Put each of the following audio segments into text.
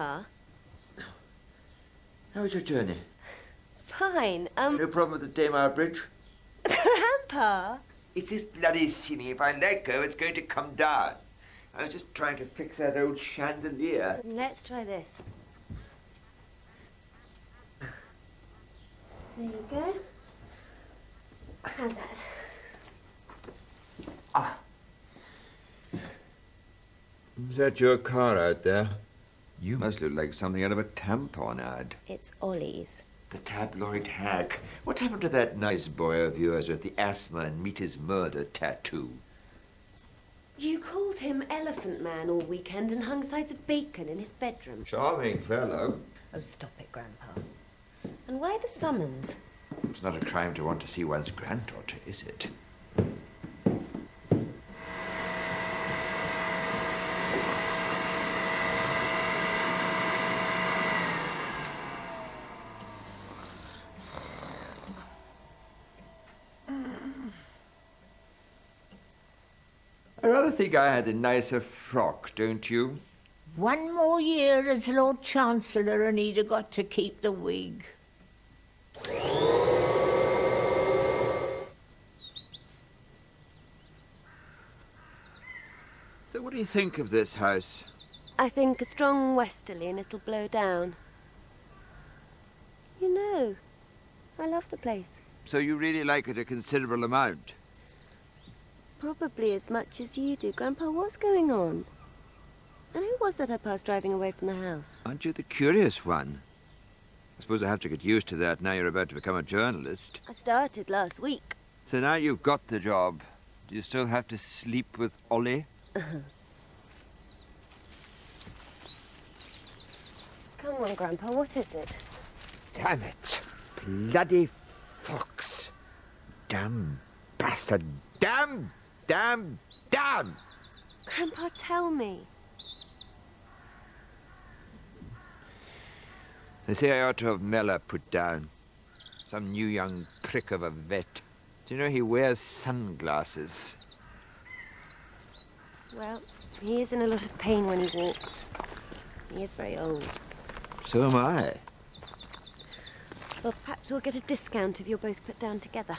Grandpa. How was your journey? Fine. No problem with the Daymar Bridge? Grandpa! It's this bloody ceiling. If I let go, it's going to come down. I was just trying to fix that old chandelier. Let's try this. There you go. How's that? Ah. Is that your car out there? You must look like something out of a tampon ad. It's Ollie's. The tabloid hack. What happened to that nice boy of yours with the asthma and meet his murder tattoo? You called him Elephant Man all weekend and hung sides of bacon in his bedroom. Charming fellow. Oh, stop it, Grandpa. And why the summons? It's not a crime to want to see one's granddaughter, is it? I rather think I had a nicer frock, don't you? One more year as Lord Chancellor and he'd have got to keep the wig. So what do you think of this house? I think a strong westerly and it'll blow down. You know, I love the place. So you really like it a considerable amount? Probably as much as you do. Grandpa, what's going on? And who was that I passed driving away from the house? Aren't you the curious one? I suppose I have to get used to that now you're about to become a journalist. I started last week. So now you've got the job. Do you still have to sleep with Ollie? Come on, Grandpa, what is it? Damn it. Bloody fox. Damn bastard. Damn. Grandpa, tell me. They say I ought to have Mella put down. Some new young prick of a vet. Do you know he wears sunglasses? Well, he is in a lot of pain when he walks. He is very old. So am I. Well, perhaps we'll get a discount if you're both put down together.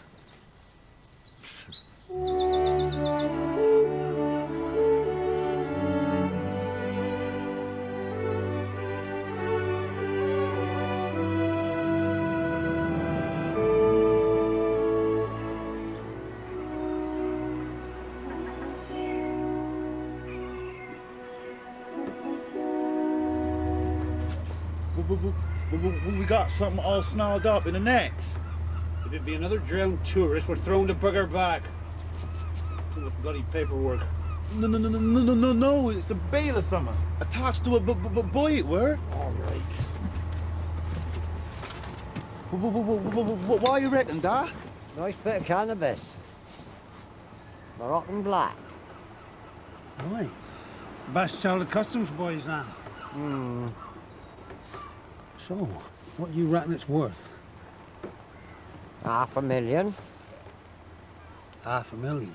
We got something all snarled up in the nets. If it be another drowned tourist, we're throwing the bugger back. Too much bloody paperwork. No, it's a bale or something. Attached to a buoy, it were. All right. Why you reckon, Da? Nice bit of cannabis. Moroccan black. Aye. Best tell the customs boys now. So, what do you reckon it's worth? $500,000. $500,000.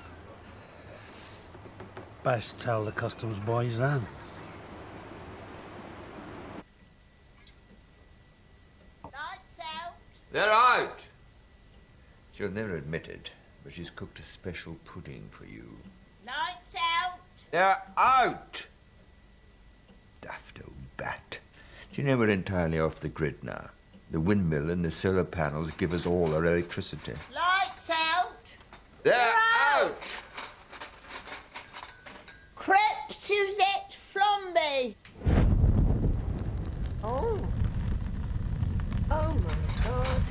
Best tell the customs boys then. Lights out. They're out. She'll never admit it, but she's cooked a special pudding for you. Lights out. They're out! Daft old bat. Do you know we're entirely off the grid now? The windmill and the solar panels give us all our electricity. Lights out. They're out! Crêpe Suzette flambe. Oh. Oh, my God.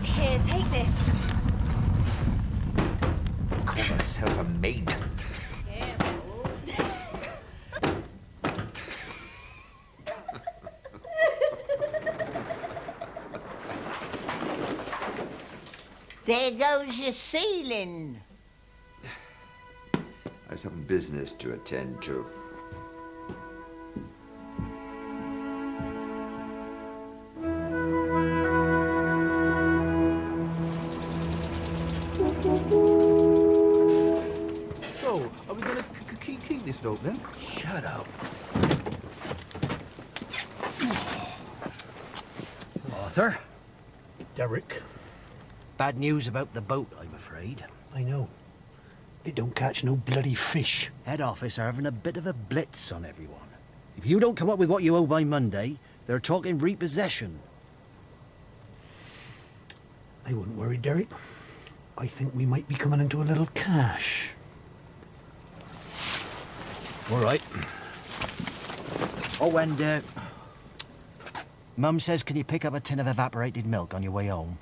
Here, take this. Call herself a maid. There goes your ceiling. I have some business to attend to. So, are we gonna keep this dope then? Shut up. Arthur. Derek, Bad news about the boat, I'm afraid. I know. It don't catch no bloody fish. Head office are having a bit of a blitz on everyone. If you don't come up with what you owe by Monday, they're talking repossession. I wouldn't worry, Derek. I think we might be coming into a little cash. All right. Oh, and, Mum says, can you pick up a tin of evaporated milk on your way home?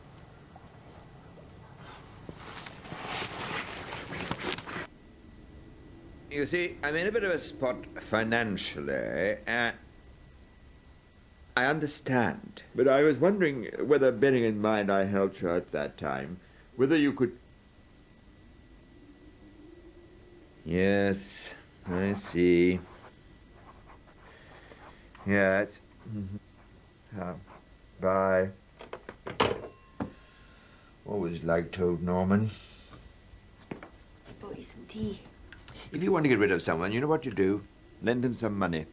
You see, I'm in a bit of a spot financially. I understand. But I was wondering whether, bearing in mind I helped you at that time, whether you could... Yes, I see. Yes. Bye. Always liked old Norman. Bought you some tea. If you want to get rid of someone, you know what you do? Lend them some money.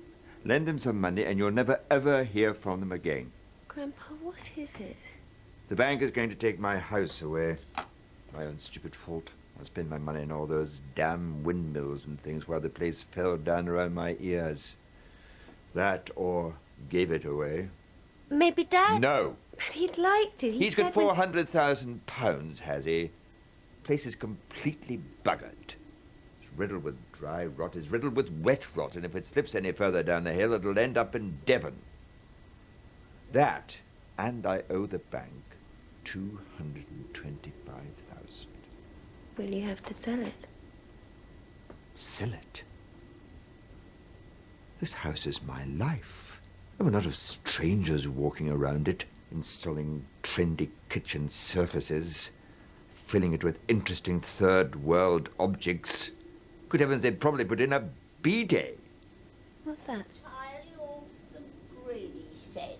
Lend them some money and you'll never, ever hear from them again. Grandpa, what is it? The bank is going to take my house away. My own stupid fault. I spent my money on all those damn windmills and things while the place fell down around my ears. That or gave it away. Maybe Dad... No. But he'd like to. He's got £400,000, has he? Place is completely buggered. It's riddled with dry rot. It's riddled with wet rot. And if it slips any further down the hill, it'll end up in Devon. That, and I owe the bank $225,000. Will you have to sell it? Sell it? This house is my life. There were not of strangers walking around it, installing trendy kitchen surfaces, filling it with interesting third-world objects. Good heavens, they'd probably put in a bidet. What's that? Entirely off the grid, he said.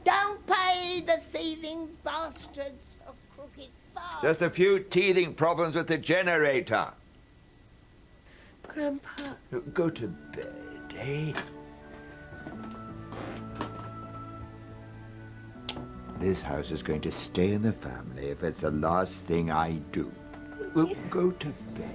Don't pay the thieving bastards of Crooked Farm. Just a few teething problems with the generator. Grandpa... Go to bed, eh? This house is going to stay in the family if it's the last thing I do. Well, go to bed.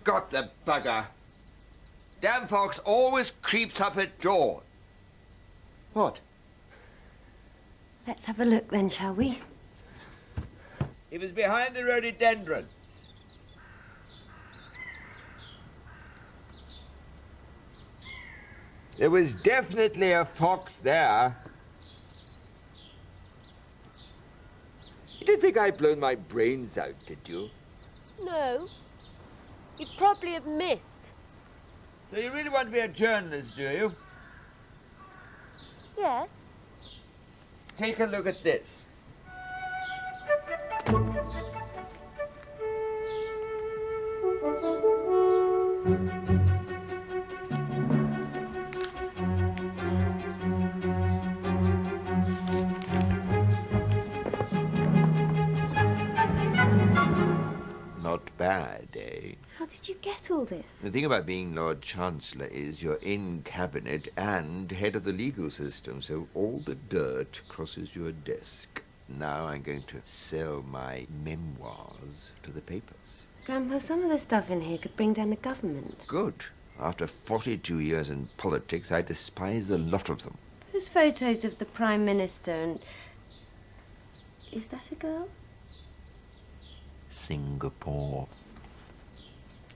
Got the bugger. Damn fox always creeps up at dawn. What? Let's have a look then, shall we? It was behind the rhododendrons. There was definitely a fox there. You didn't think I'd blown my brains out, did you? No. You'd probably have missed. So you really want to be a journalist, do you? Yes. Take a look at this. Not bad, eh? did you get all this? The thing about being Lord Chancellor is you're in cabinet and head of the legal system, so all the dirt crosses your desk. Now I'm going to sell my memoirs to the papers. Grandpa, some of the stuff in here could bring down the government. Good. After 42 years in politics, I despise the lot of them. Those photos of the Prime Minister and... Is that a girl? Singapore.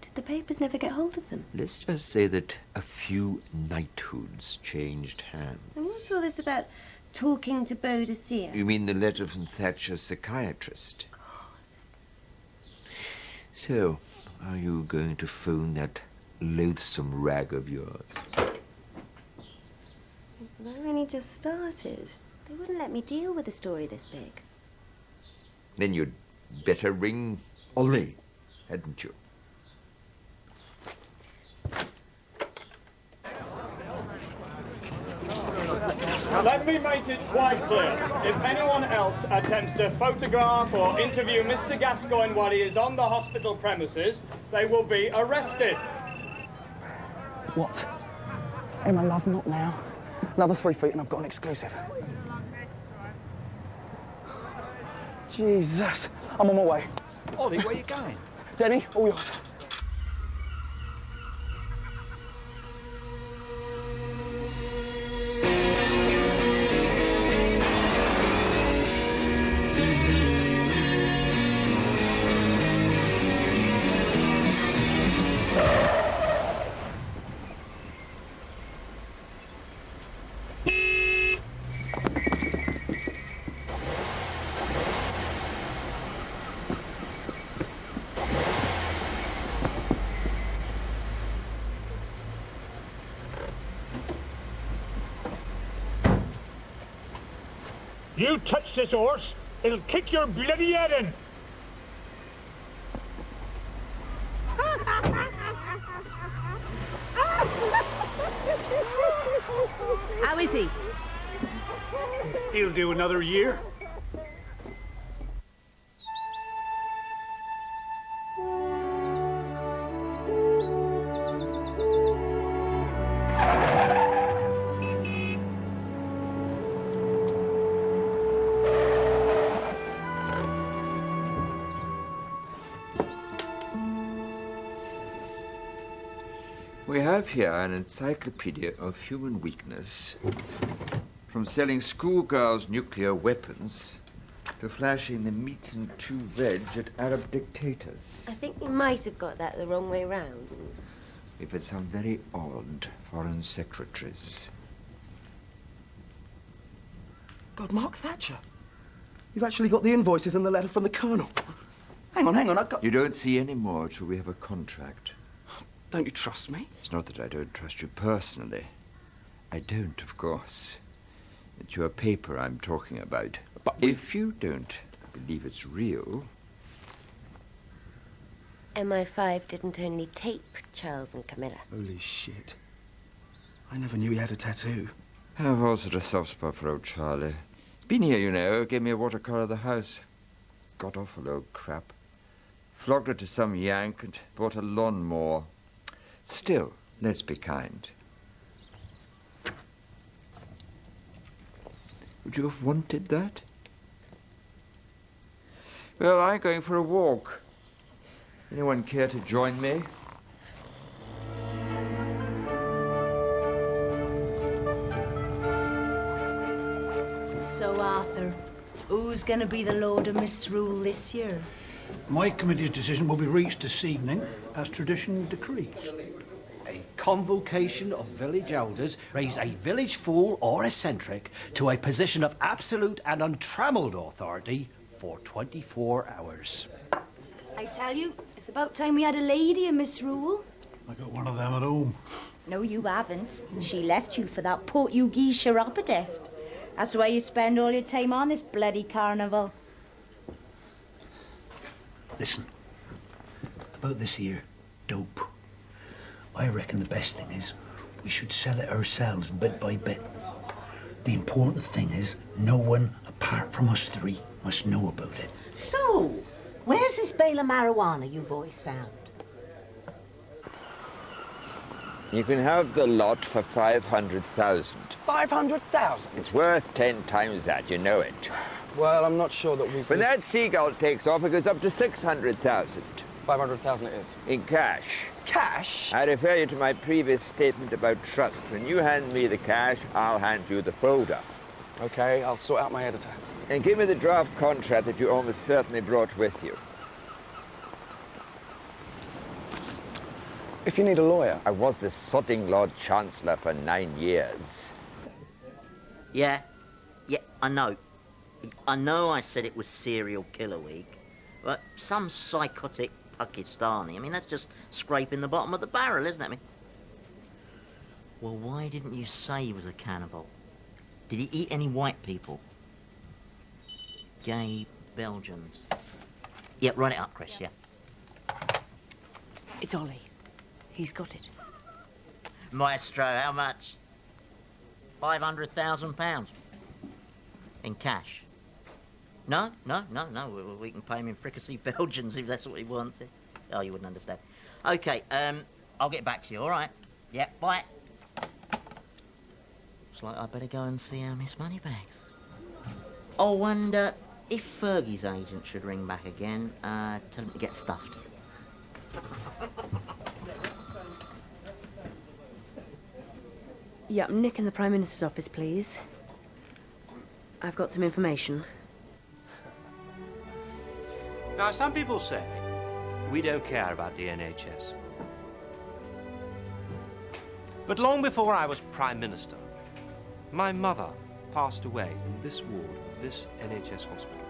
Did the papers never get hold of them? Let's just say that a few knighthoods changed hands. And what's all this about talking to Boadicea? You mean the letter from Thatcher's psychiatrist? So, are you going to phone that loathsome rag of yours? Well, I only just started. They wouldn't let me deal with a story this big. Then you'd better ring Ollie, hadn't you? Let me make it quite clear. If anyone else attempts to photograph or interview Mr. Gascoigne while he is on the hospital premises, they will be arrested. What? Hey, my love, not now. Another 3 feet and I've got an exclusive. Jesus, I'm on my way. Ollie, where you going? Denny, all yours. You touch this horse, it'll kick your bloody head in. How is he? He'll do another year. We have here an encyclopedia of human weakness, from selling schoolgirls nuclear weapons to flashing the meat and 2 veg at Arab dictators. I think you might have got that the wrong way round. If it's some very odd foreign secretaries. God, Mark Thatcher. You've actually got the invoices and the letter from the Colonel. Hang on, I've got... You don't see any more till we have a contract. Don't you trust me? It's not that I don't trust you personally. I don't, of course. It's your paper I'm talking about. But if you don't believe it's real... MI5 didn't only tape Charles and Camilla. Holy shit. I never knew he had a tattoo. I've also had a soft spot for old Charlie. Been here, you know, gave me a watercolour of the house. God-awful old crap. Flogged her to some yank and bought a lawnmower. Still, let's be kind. Would you have wanted that? Well, I'm going for a walk. Anyone care to join me? So, Arthur, who's going to be the Lord of Misrule this year? My committee's decision will be reached this evening, as tradition decrees. A convocation of village elders raise a village fool or eccentric to a position of absolute and untrammeled authority for 24 hours. I tell you, it's about time we had a lady in Misrule. I got one of them at home. No, you haven't. She left you for that Portuguese chiropodist. That's why you spend all your time on this bloody carnival. Listen, about this here dope. I reckon the best thing is we should sell it ourselves bit by bit. The important thing is no one apart from us 3 must know about it. So, where's this bale of marijuana you boys found? You can have the lot for 500,000. 500,000? It's worth 10 times that, you know it. Well, I'm not sure that we can... When that seagull takes off, it goes up to 600,000. 500,000 it is. In cash. Cash? I refer you to my previous statement about trust. When you hand me the cash, I'll hand you the folder. Okay, I'll sort out my editor. And give me the draft contract that you almost certainly brought with you. If you need a lawyer. I was the sodding Lord Chancellor for 9 years. Yeah, I know. I know I said it was serial killer week, but some psychotic Pakistani, I mean, that's just scraping the bottom of the barrel, isn't it? I mean, well, why didn't you say he was a cannibal? Did he eat any white people? Gay Belgians. Yeah, run it up, Chris, yeah. It's Ollie. He's got it. Maestro, how much? £500,000 in cash. No, we can pay him in fricassee Belgians if that's what he wants. Oh, you wouldn't understand. Okay, I'll get back to you, all right? Yeah, bye. Looks like I better go and see our Miss Moneybags. Oh, and if Fergie's agent should ring back again, tell him to get stuffed. Yeah, Nick in the Prime Minister's office, please. I've got some information. Now, some people say we don't care about the NHS. But long before I was Prime Minister, my mother passed away in this ward of this NHS hospital.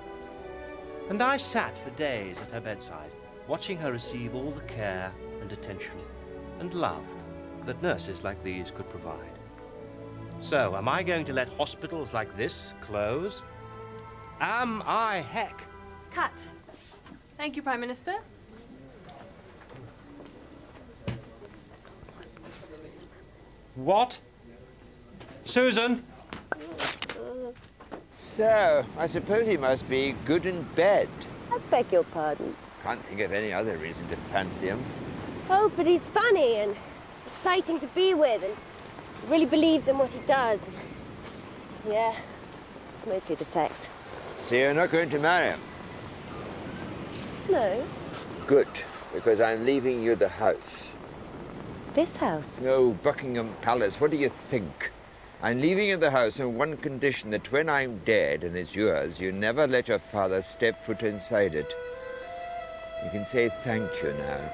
And I sat for days at her bedside, watching her receive all the care and attention and love that nurses like these could provide. So, am I going to let hospitals like this close? Am I heck? Cut. Thank you, Prime Minister. What? Susan? So, I suppose he must be good in bed. I beg your pardon. Can't think of any other reason to fancy him. Oh, but he's funny and exciting to be with and really believes in what he does. Yeah, it's mostly the sex. So you're not going to marry him? No. Good, because I'm leaving you the house. This house? No, Buckingham Palace. What do you think? I'm leaving you the house on one condition, that when I'm dead and it's yours, you never let your father step foot inside it. You can say thank you now.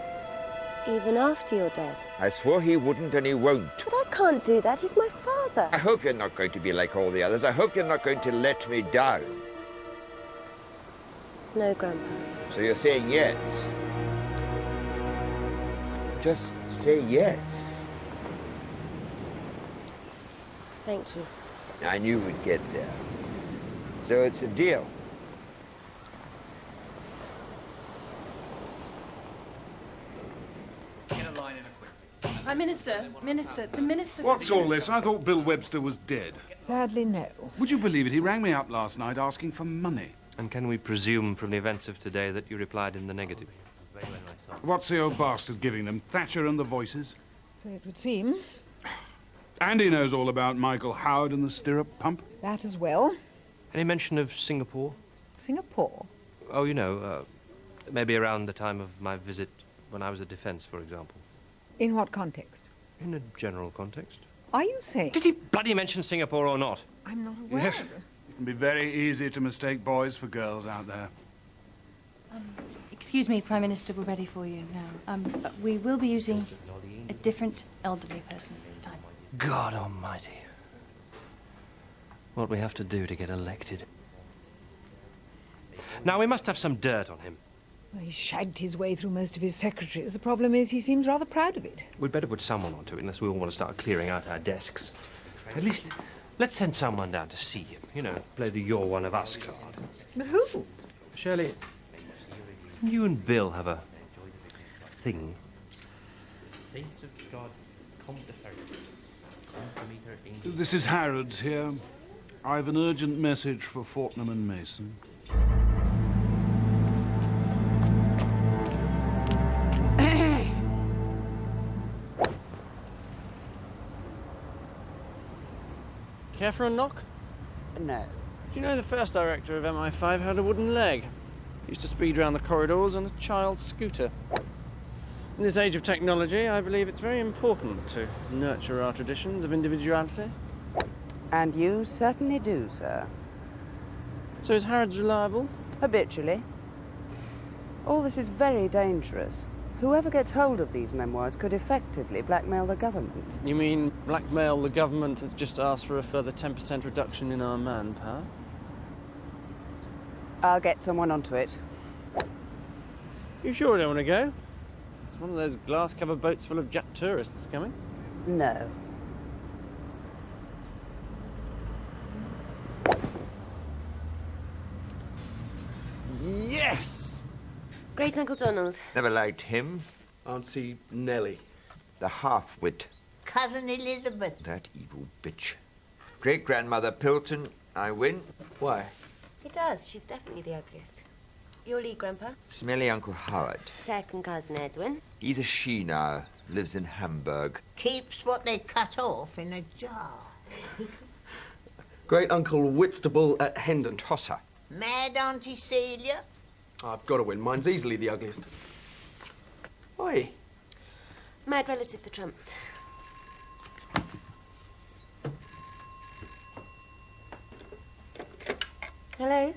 Even after you're dead? I swore he wouldn't and he won't. But I can't do that. He's my father. I hope you're not going to be like all the others. I hope you're not going to let me down. No, Grandpa. So you're saying yes? Just say yes. Thank you. I knew we'd get there. So it's a deal. Prime Minister, the Minister... What's all this? I thought Bill Webster was dead. Sadly, no. Would you believe it? He rang me up last night asking for money. And can we presume from the events of today that you replied in the negative? What's the old bastard giving them? Thatcher and the Voices? So it would seem. And he knows all about Michael Howard and the stirrup pump? That as well. Any mention of Singapore? Singapore? Oh, you know, maybe around the time of my visit when I was at Defence, for example. In what context? In a general context. Are you saying... Did he bloody mention Singapore or not? I'm not aware. Yes. It can be very easy to mistake boys for girls out there. Excuse me, Prime Minister, we're ready for you now. We will be using a different elderly person this time. God almighty. What we have to do to get elected. Now, we must have some dirt on him. Well, he shagged his way through most of his secretaries. The problem is he seems rather proud of it. We'd better put someone onto it, unless we all want to start clearing out our desks. At least, let's send someone down to see him. You know, play the "you're one of us" card. But who? Shirley, you and Bill have a thing. Saints of God, come to her. This is Harrods here. I've an urgent message for Fortnum and Mason. Care for a knock? No. Do you know the first director of MI5 had a wooden leg? Used to speed around the corridors on a child's scooter. In this age of technology, I believe it's very important to nurture our traditions of individuality. And you certainly do, sir. So is Harrods reliable? Habitually. All this is very dangerous. Whoever gets hold of these memoirs could effectively blackmail the government. You mean blackmail the government has just asked for a further 10% reduction in our manpower? I'll get someone onto it. You sure you don't want to go? It's one of those glass-covered boats full of Jap tourists coming. No. Yes! Great Uncle Donald. Never liked him. Auntie Nellie. The half-wit. Cousin Elizabeth. That evil bitch. Great-grandmother Pilton, I win. Why? He does. She's definitely the ugliest. Your lead, Grandpa. Smelly Uncle Howard. Second cousin Edwin. He's a she now. Lives in Hamburg. Keeps what they cut off in a jar. Great Uncle Whitstable at Hendon. Tosser. Mad Auntie Celia. I've got to win. Mine's easily the ugliest. Oi. Mad relatives are trumps. Hello?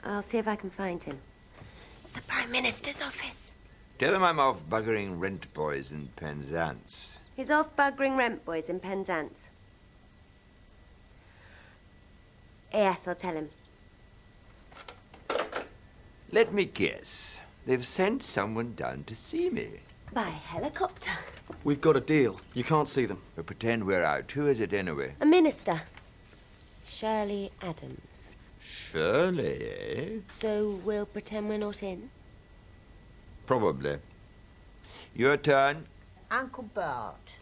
I'll see if I can find him. It's the Prime Minister's office. Tell them I'm off buggering rent boys in Penzance. He's off buggering rent boys in Penzance. Yes, I'll tell him. Let me guess. They've sent someone down to see me. By helicopter. We've got a deal. You can't see them. But pretend we're out. Who is it anyway? A minister. Shirley Adams. Shirley, eh? So we'll pretend we're not in? Probably. Your turn. Uncle Bart.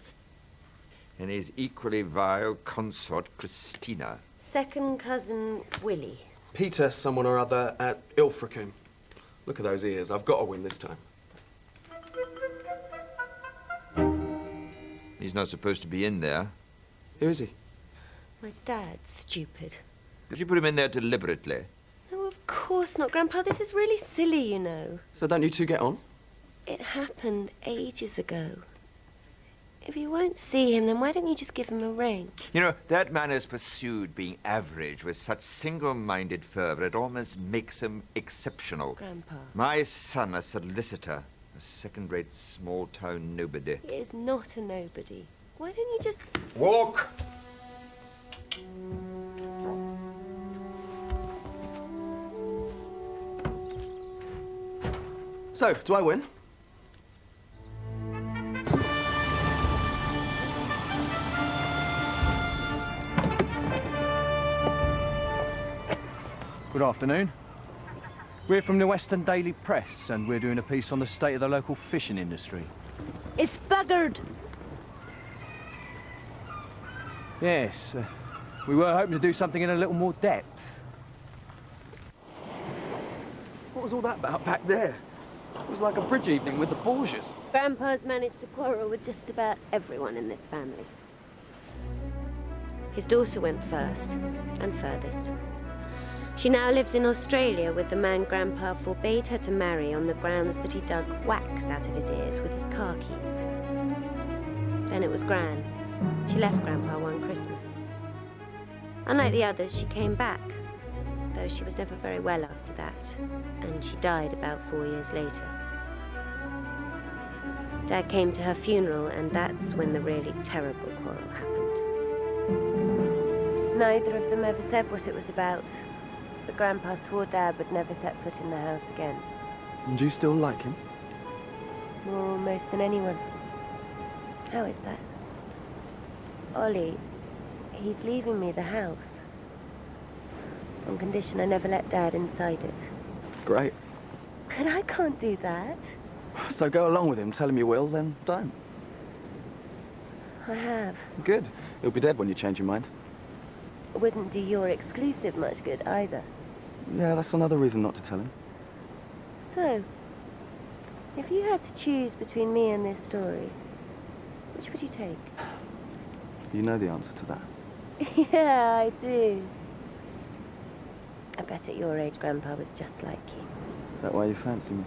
And his equally vile consort, Christina. Second cousin Willie. Peter someone or other at Ilfracombe. Look at those ears. I've got to win this time. He's not supposed to be in there. Who is he? My dad's stupid. Did you put him in there deliberately? No, of course not, Grandpa. This is really silly, you know. So don't you two get on? It happened ages ago. If you won't see him, then why don't you just give him a ring? You know, that man has pursued being average with such single-minded fervour, it almost makes him exceptional. Grandpa. My son, a solicitor, a second-rate small-town nobody. He is not a nobody. Why don't you just... Walk! So, do I win? Good afternoon. We're from the Western Daily Press, and we're doing a piece on the state of the local fishing industry. It's buggered. Yes, we were hoping to do something in a little more depth. What was all that about back there? It was like a bridge evening with the Borgias. Grandpa's managed to quarrel with just about everyone in this family. His daughter went first and furthest. She now lives in Australia with the man Grandpa forbade her to marry on the grounds that he dug wax out of his ears with his car keys. Then it was Gran. She left Grandpa one Christmas. Unlike the others, she came back, though she was never very well after that, and she died about 4 years later. Dad came to her funeral, and that's when the really terrible quarrel happened. Neither of them ever said what it was about. But Grandpa swore Dad would never set foot in the house again. And you still like him? More almost than anyone. How is that? Ollie, he's leaving me the house. On condition I never let Dad inside it. Great. And I can't do that. So go along with him. Tell him you will, then don't. I have. Good. He'll be dead when you change your mind. Wouldn't do your exclusive much good either. Yeah, that's another reason not to tell him. So, if you had to choose between me and this story, which would you take? You know the answer to that. Yeah, I do. I bet at your age Grandpa was just like you. Is that why you fancy me?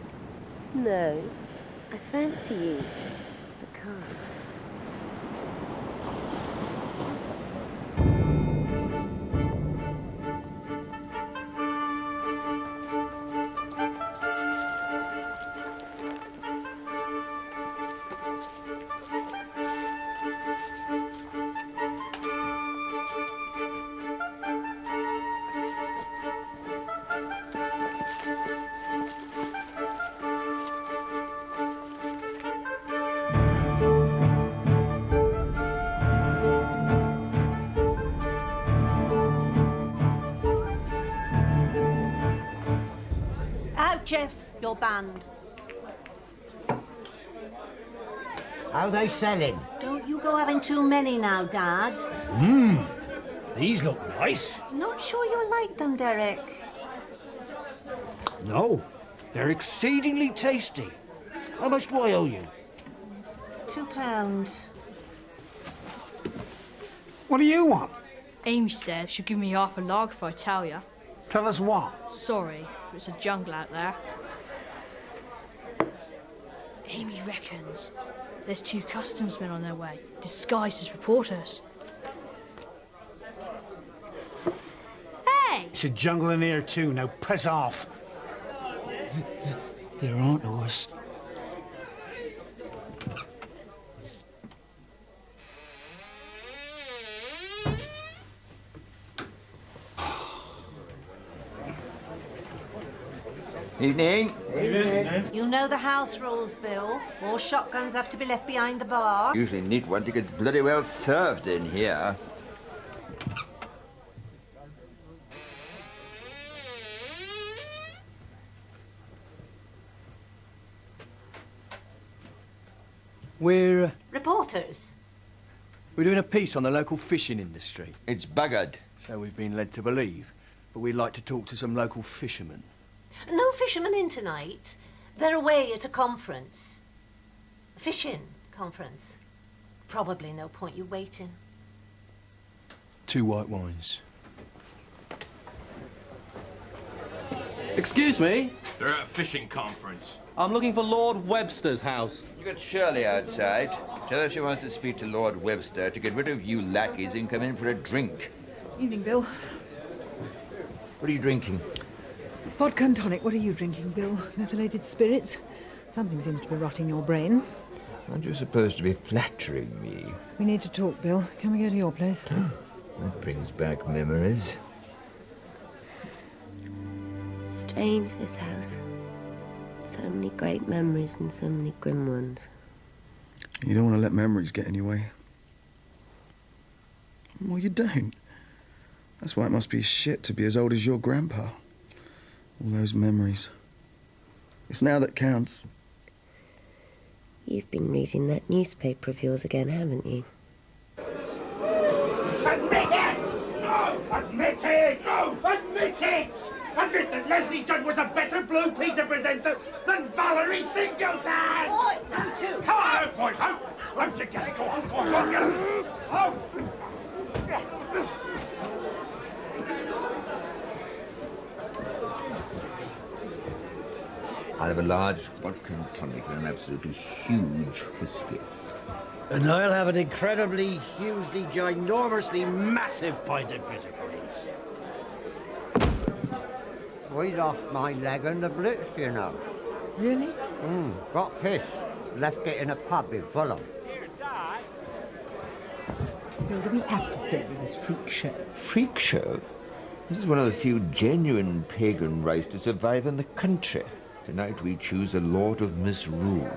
No, I fancy you because... Jeff, you're banned. How they selling? Don't you go having too many now, Dad. These look nice. Not sure you like them, Derek. No, they're exceedingly tasty. How much do I owe you? £2. What do you want? Amy said she'd give me half a log if I tell you. Tell us what? Sorry, but it's a jungle out there. Amy reckons there's 2 customs men on their way, disguised as reporters. Hey! It's a jungle in here too. Now press off. They're onto us. Evening. Evening. You know the house rules, Bill. All shotguns have to be left behind the bar. Usually neat one to get bloody well served in here. We're Reporters. doing a piece on the local fishing industry. It's buggered. So we've been led to believe. But we'd like to talk to some local fishermen. No fishermen in tonight. They're away at a conference. A fishing conference. Probably no point you waiting. 2 white wines. Excuse me? They're at a fishing conference. I'm looking for Lord Webster's house. You got Shirley outside. Tell her she wants to speak to Lord Webster to get rid of you lackeys and come in for a drink. Evening, Bill. What are you drinking? Vodka and tonic. What are you drinking, Bill? Methylated spirits? Something seems to be rotting your brain. Aren't you supposed to be flattering me? We need to talk, Bill. Can we go to your place? That brings back memories. Strange, this house. So many great memories and so many grim ones. You don't want to let memories get in your way. Well, you don't. That's why it must be shit to be as old as your grandpa. All those memories. It's now that counts. You've been reading that newspaper of yours again, haven't you? Admit it! No! Admit it! No! Admit it! Admit that Leslie Judd was a better Blue Peter presenter than Valerie Singleton! Oi, you two! Come on out, boys, out! Out you get it, go on, go on, go on, get it! Out! I'll have a large vodka and tonic and an absolutely huge whiskey. And I'll have an incredibly, hugely, ginormously massive pint of bitter, please. We lost my leg in the Blitz, you know. Really? Got kissed. Left it in a pub in Fulham. Bill, do we have to stay with this freak show? Freak show? This is one of the few genuine pagan rites to survive in the country. Tonight we choose a Lord of Misrule.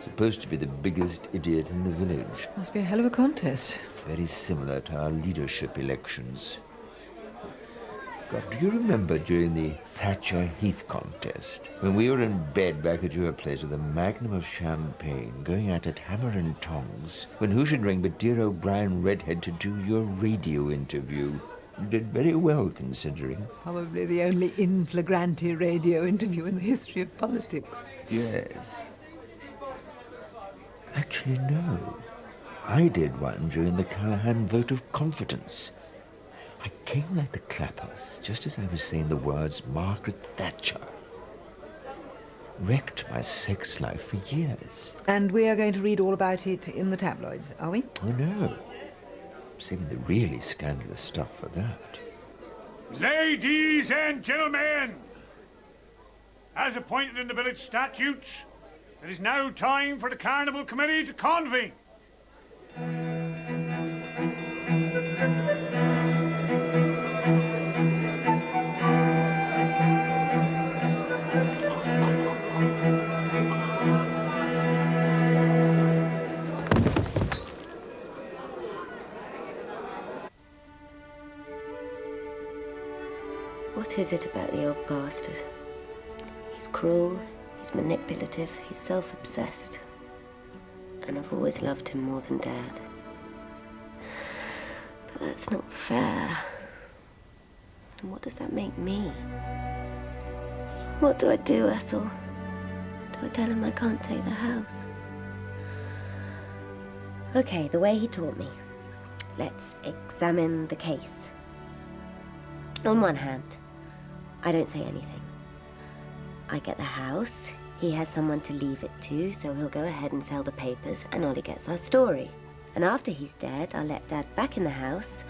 Supposed to be the biggest idiot in the village. Must be a hell of a contest. Very similar to our leadership elections. God, do you remember during the Thatcher Heath contest, when we were in bed back at your place with a magnum of champagne, going at it hammer and tongs, when who should ring but dear O'Brien Redhead to do your radio interview? You did very well, considering. Probably the only in flagrante radio interview in the history of politics. Yes. Actually, no. I did one during the Callahan vote of confidence. I came like the clappers just as I was saying the words Margaret Thatcher. Wrecked my sex life for years. And we are going to read all about it in the tabloids, are we? Oh, no. Saving the really scandalous stuff for that. Ladies and gentlemen, as appointed in the village statutes, it is now time for the Carnival Committee to convene. What is it about the old bastard? He's cruel, he's manipulative, he's self-obsessed. And I've always loved him more than Dad. But that's not fair. And what does that make me? What do I do, Ethel? Do I tell him I can't take the house? Okay, the way he taught me. Let's examine the case. On one hand, I don't say anything. I get the house, he has someone to leave it to, so he'll go ahead and sell the papers, and Ollie gets our story. And after he's dead, I'll let Dad back in the house,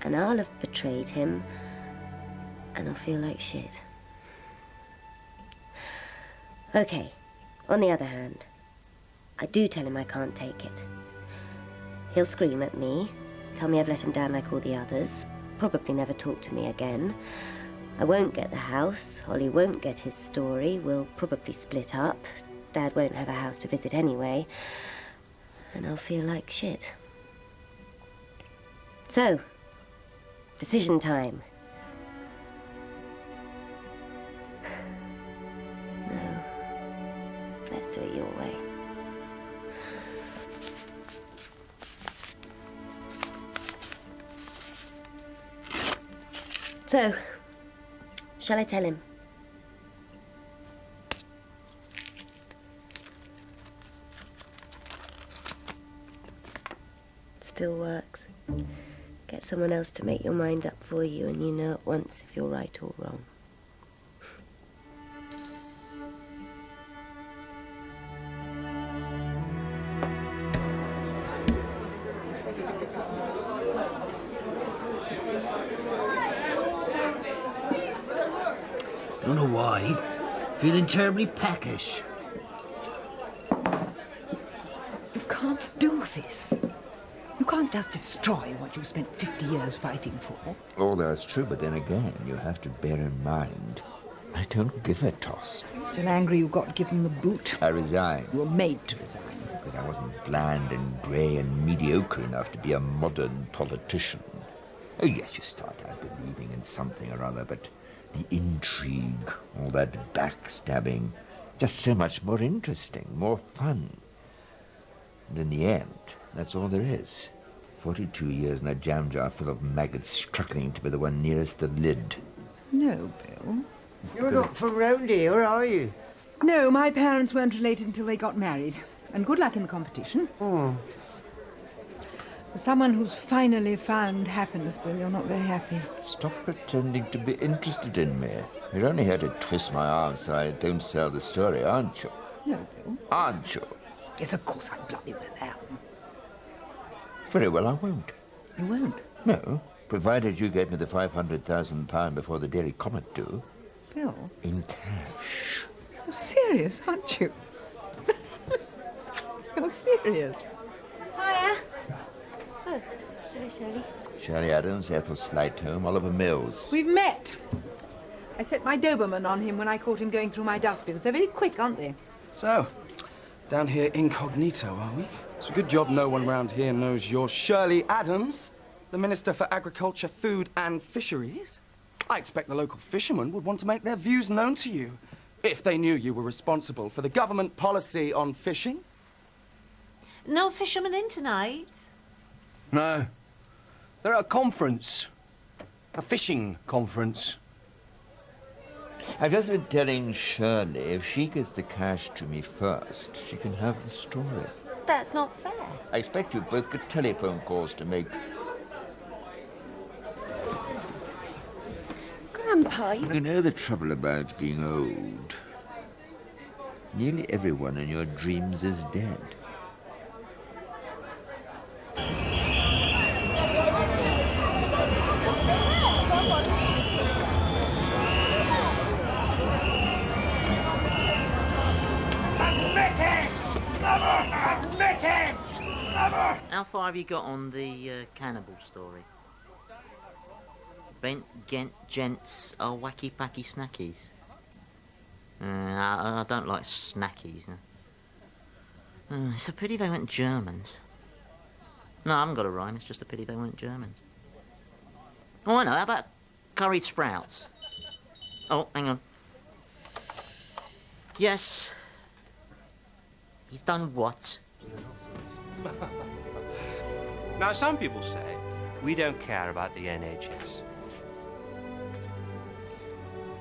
and I'll have betrayed him, and I'll feel like shit. Okay, on the other hand, I do tell him I can't take it. He'll scream at me, tell me I've let him down like all the others, probably never talk to me again. I won't get the house, Ollie won't get his story, we'll probably split up, Dad won't have a house to visit anyway, and I'll feel like shit. So, decision time. No, let's do it your way. So, shall I tell him? Still works. Get someone else to make your mind up for you and you know at once if you're right or wrong. Don't know why. Feeling terribly peckish. You can't do this. You can't just destroy what you've spent 50 years fighting for. Oh, that's true, but then again, you have to bear in mind, I don't give a toss. Still angry you got given the boot. I resigned. You were made to resign. Because I wasn't bland and grey and mediocre enough to be a modern politician. Oh, yes, you start out believing in something or other, but the intrigue, all that backstabbing, just so much more interesting, more fun. And in the end, that's all there is. 42 years in a jam jar full of maggots struggling to be the one nearest the lid. No, Bill. You're not from round here, are you? No, my parents weren't related until they got married. And good luck in the competition. Oh. For someone who's finally found happiness, Bill, you're not very happy. Stop pretending to be interested in me. You're only here to twist my arm so I don't sell the story, aren't you? No, Bill. Aren't you? Yes, of course I bloody well am. Very well, I won't. You won't? No, provided you get me the £500,000 before the Daily Comet do. Bill? In cash. You're serious, aren't you? You're serious. Hiya. Oh, hello, Shirley. Shirley Adams, Ethel Slightholme, Oliver Mills. We've met. I set my Doberman on him when I caught him going through my dustbins. They're very quick, aren't they? So, down here incognito, are we? It's a good job no one round here knows you're Shirley Adams, the Minister for Agriculture, Food and Fisheries. I expect the local fishermen would want to make their views known to you if they knew you were responsible for the government policy on fishing. No fishermen in tonight? No. They're at a conference. A fishing conference. I've just been telling Shirley if she gets the cash to me first, she can have the story. That's not fair. I expect you've both got telephone calls to make. Grandpa, You know the trouble about being old. Nearly everyone in your dreams is dead. Admit it! Admit it! How far have you got on the cannibal story? Bent Gent gents are wacky packy snackies. I don't like snackies. No. It's a pity they went Germans. No, I haven't got a rhyme. It's just a pity they weren't Germans. Oh, I know. How about curried sprouts? Oh, hang on. Yes. He's done what? Now, some people say we don't care about the NHS.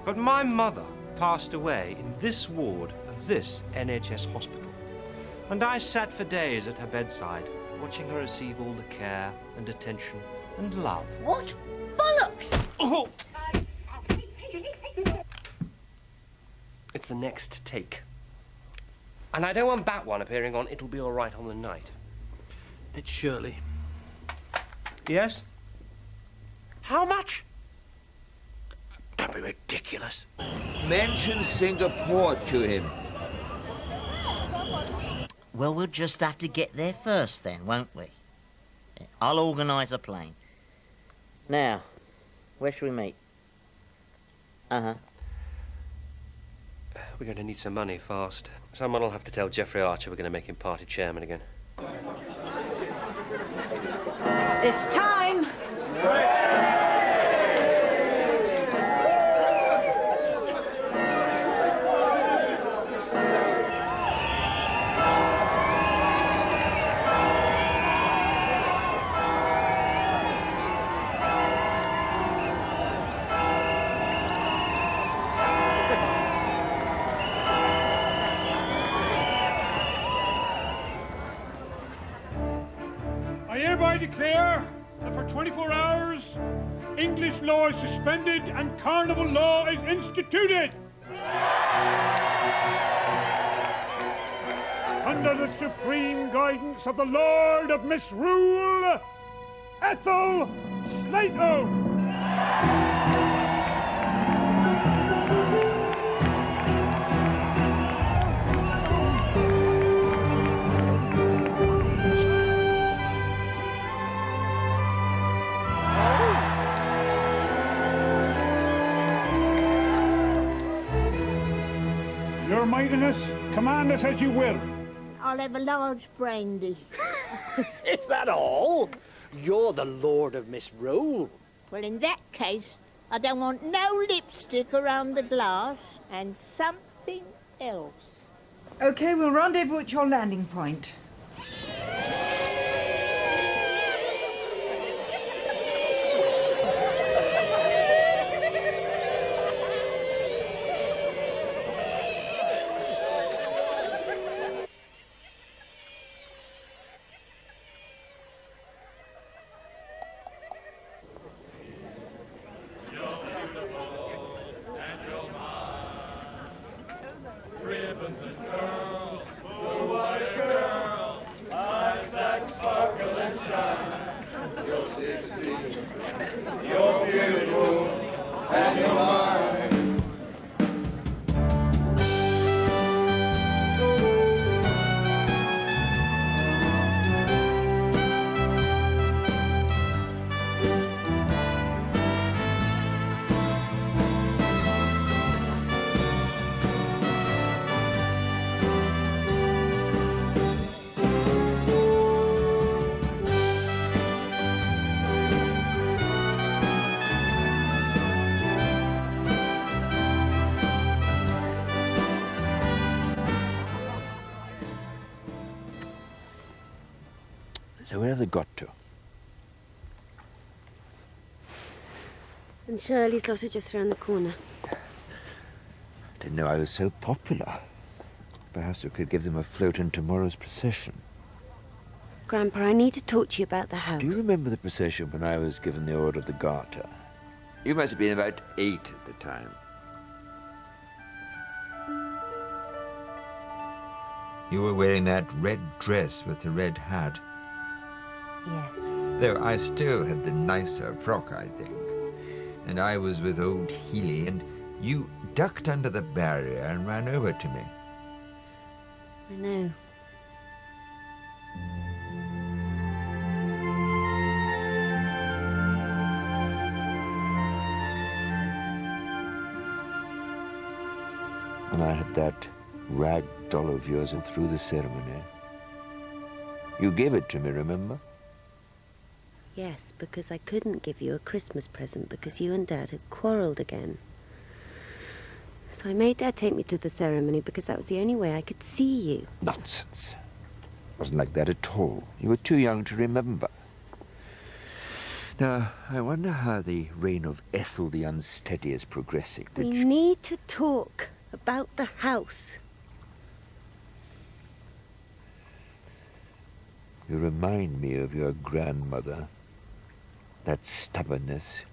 But my mother passed away in this ward of this NHS hospital. And I sat for days at her bedside, watching her receive all the care and attention and love. What bollocks! Oh! It's the next take. And I don't want that one appearing on It'll Be All Right on the Night. It's Shirley. Yes? How much? Don't be ridiculous. Mention Singapore to him. Well, we'll just have to get there first then, won't we? I'll organise a plane. Now, where should we meet? Uh-huh. We're going to need some money fast. Someone will have to tell Geoffrey Archer we're going to make him party chairman again. It's time. I hereby declare that for 24 hours, English law is suspended and carnival law is instituted. Under the supreme guidance of the Lord of Misrule, Ethel Slato. Your Mightiness, command us as you will. I'll have a large brandy. Is that all? You're the Lord of Misrule. Well, in that case, I don't want no lipstick around the glass and something else. OK, we'll rendezvous at your landing point. So where have they got to? And Shirley's lot are just round the corner. Didn't know I was so popular. Perhaps we could give them a float in tomorrow's procession. Grandpa, I need to talk to you about the house. Do you remember the procession when I was given the order of the Garter? You must have been about 8 at the time. You were wearing that red dress with the red hat. Yes. Though I still had the nicer frock, I think. And I was with old Healy, and you ducked under the barrier and ran over to me. I know. And I had that rag doll of yours all through the ceremony. You gave it to me, remember? Yes, because I couldn't give you a Christmas present because you and Dad had quarrelled again. So I made Dad take me to the ceremony because that was the only way I could see you. Nonsense. It wasn't like that at all. You were too young to remember. Now, I wonder how the reign of Ethel the Unsteady is progressing. We need to talk about the house. You remind me of your grandmother. That stubbornness.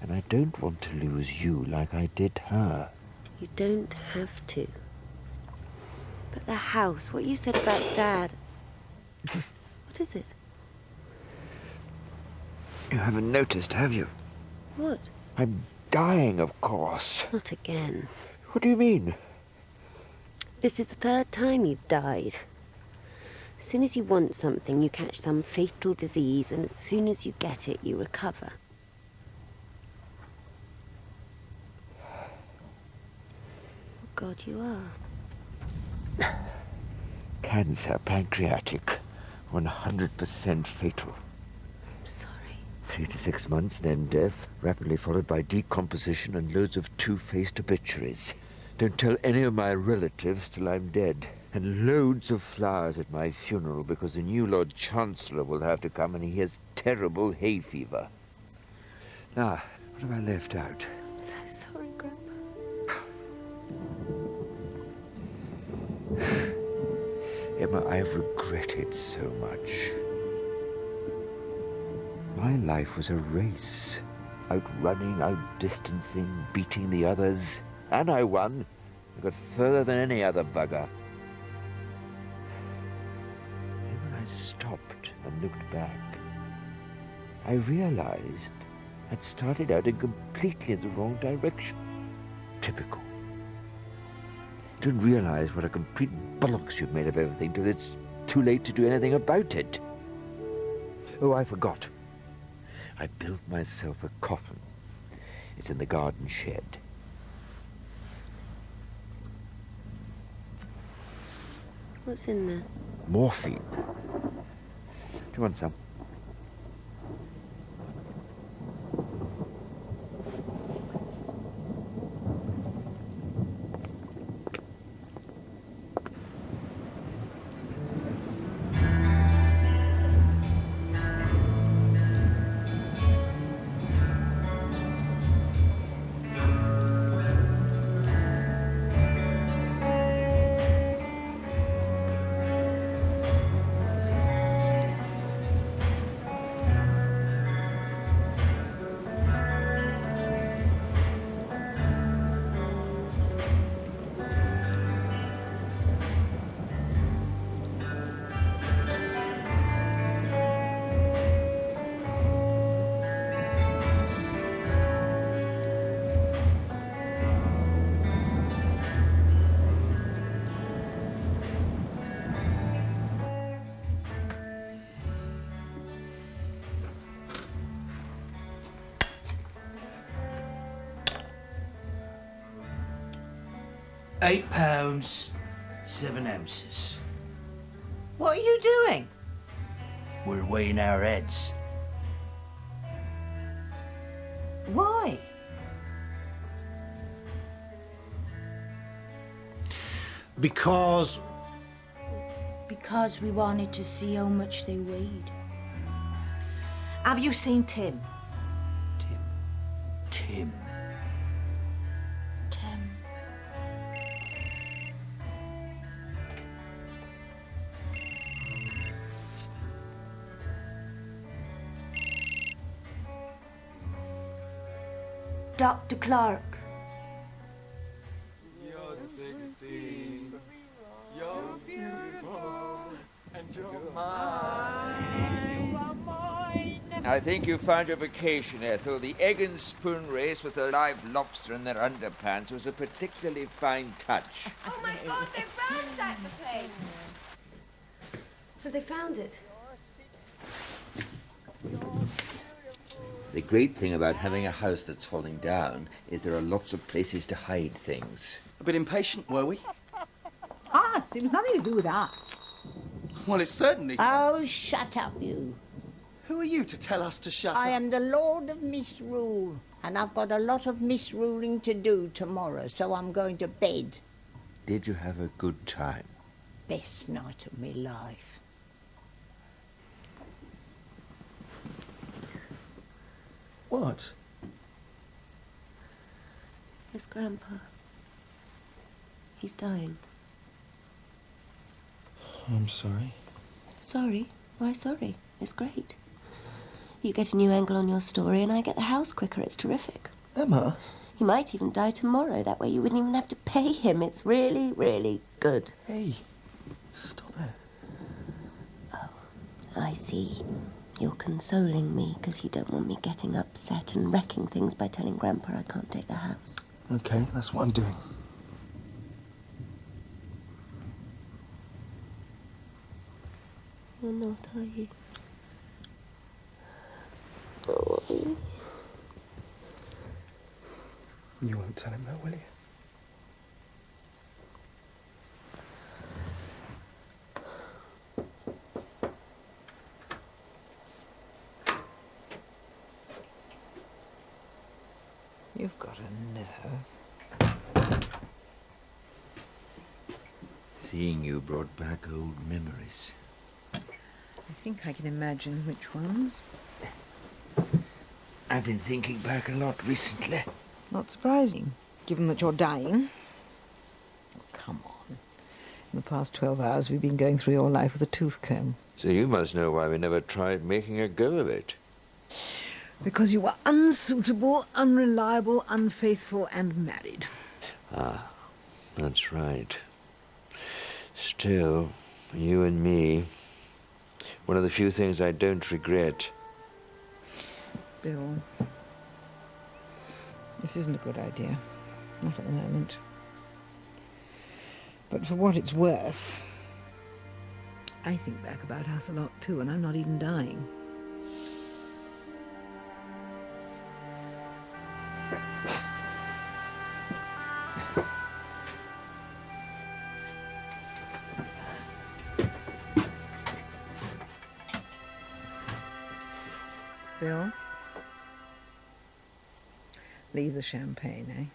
And I don't want to lose you like I did her. You don't have to. But the house, what you said about Dad. What is it? You haven't noticed, have you? What? I'm dying, of course. Not again. What do you mean? This is the 3rd time you've died. As soon as you want something, you catch some fatal disease, and as soon as you get it, you recover. Oh, God, you are. Cancer, pancreatic, 100% fatal. I'm sorry. 3 to 6 months, then death, rapidly followed by decomposition and loads of two-faced obituaries. Don't tell any of my relatives till I'm dead. And loads of flowers at my funeral because the new Lord Chancellor will have to come and he has terrible hay fever. Now, what have I left out? I'm so sorry, Grandpa. Emma, I've regretted so much. My life was a race. Outrunning, outdistancing, beating the others. And I won. I got further than any other bugger. I stopped and looked back. I realized I'd started out in completely the wrong direction. Typical. You don't realize what a complete bollocks you've made of everything till it's too late to do anything about it. Oh, I forgot. I built myself a coffin. It's in the garden shed. What's in there? Morphine. Do you want some? £8, 7 ounces. What are you doing? We're weighing our heads. Why? Because Because we wanted to see how much they weighed. Have you seen Tim? Tim. Tim. Dr. Clark. You're 16. You're beautiful. And you're I think you found your vacation, Ethel. The egg and spoon race with a live lobster in their underpants was a particularly fine touch. Oh my God, they've ransacked the place. Have they found it? The great thing about having a house that's falling down is there are lots of places to hide things. A bit impatient, were we? Us? It was nothing to do with us. Well, it's certainly... Oh, shut up, you. Who are you to tell us to shut up? I am the Lord of Misrule, and I've got a lot of misruling to do tomorrow, so I'm going to bed. Did you have a good time? Best night of my life. What? It's Grandpa. He's dying. I'm sorry. Sorry? Why sorry? It's great. You get a new angle on your story and I get the house quicker. It's terrific. Emma? He might even die tomorrow. That way you wouldn't even have to pay him. It's really, really good. Hey, stop it. Oh, I see. You're consoling me because you don't want me getting upset and wrecking things by telling Grandpa I can't take the house. Okay, that's what I'm doing. You're not, are you? Oh, are you? You won't tell him that, will you? You've got a nerve. Seeing you brought back old memories. I think I can imagine which ones. I've been thinking back a lot recently. Not surprising, given that you're dying. Oh, come on. In the past 12 hours, we've been going through your life with a tooth comb. So you must know why we never tried making a go of it. Because you were unsuitable, unreliable, unfaithful, and married. Ah, that's right. Still, you and me, one of the few things I don't regret. Bill, this isn't a good idea. Not at the moment. But for what it's worth, I think back about us a lot too, and I'm not even dying. Bill? Leave the champagne, eh?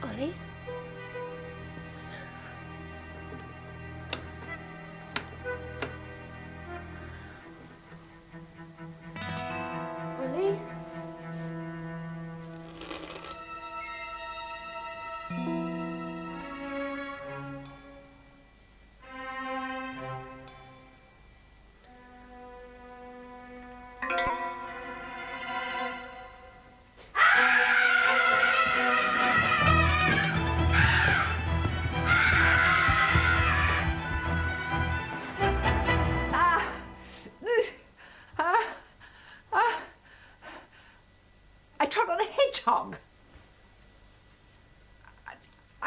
Ollie? Ollie?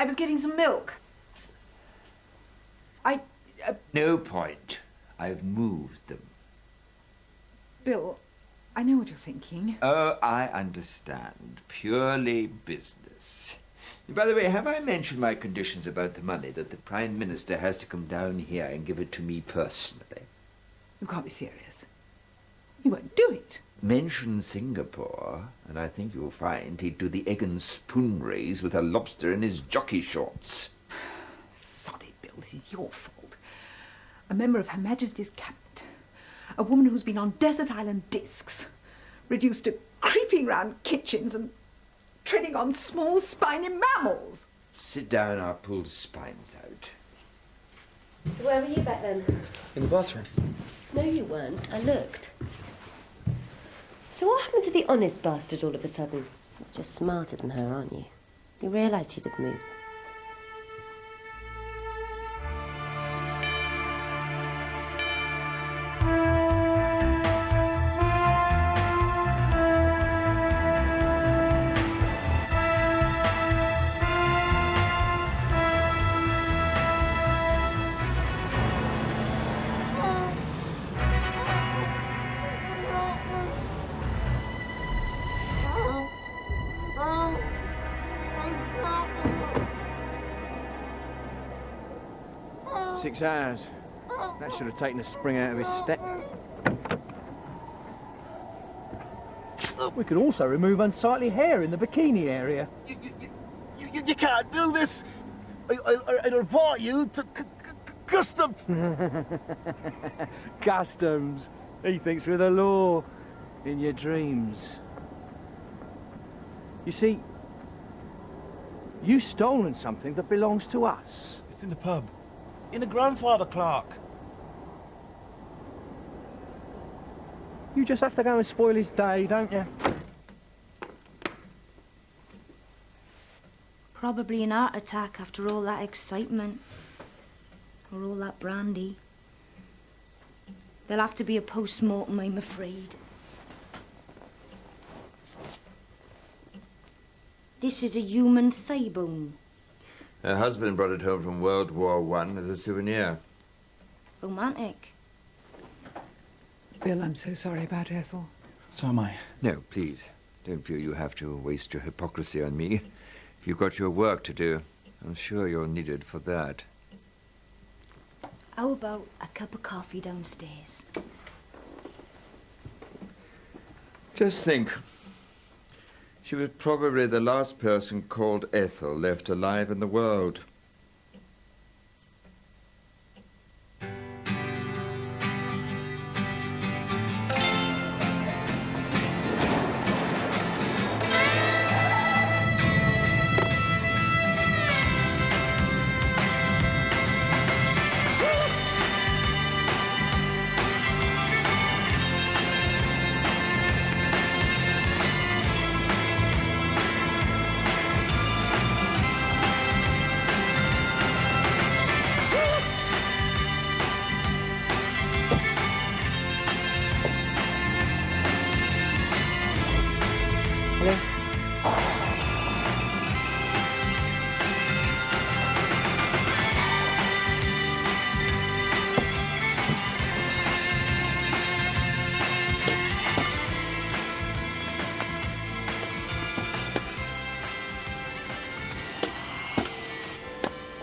I was getting some milk. No point. I've moved them. Bill, I know what you're thinking. Oh, I understand. Purely business. By the way, have I mentioned my conditions about the money, that the Prime Minister has to come down here and give it to me personally? You can't be serious. You won't do it. Mention Singapore, and I think you'll find he'd do the egg and spoon race with a lobster in his jockey shorts. Sod it, Bill, this is your fault. A member of Her Majesty's Cabinet. A woman who's been on desert island discs. Reduced to creeping round kitchens and treading on small spiny mammals. Sit down, I'll pull the spines out. So where were you back then? In the bathroom. No, you weren't. I looked. So what happened to the honest bastard all of a sudden? You're just smarter than her, aren't you? You realised he'd have moved. "6 hours. That should have taken a spring out of his step." We could also remove unsightly hair in the bikini area. You can't do this. I'd report you to customs. Customs. He thinks we're the law. In your dreams. You see, you've stolen something that belongs to us. It's in the pub. In the grandfather clock. You just have to go and spoil his day, don't you? Probably an heart attack after all that excitement. Or all that brandy. There'll have to be a post-mortem, I'm afraid. This is a human thigh bone. Her husband brought it home from World War I as a souvenir. Romantic. Bill, I'm so sorry about Ethel. So am I. No, please. Don't feel you have to waste your hypocrisy on me. If you've got your work to do, I'm sure you're needed for that. How about a cup of coffee downstairs? Just think. She was probably the last person called Ethel left alive in the world.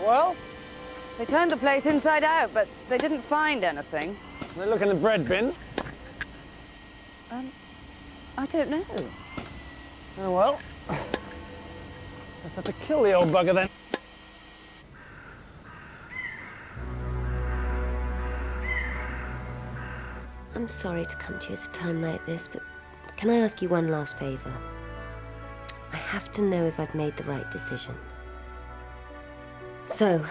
Well, they turned the place inside out, but they didn't find anything. They look in the bread bin. I don't know. Oh, well. Let's have to kill the old bugger then. I'm sorry to come to you at a time like this, but can I ask you one last favour? I have to know if I've made the right decision. So,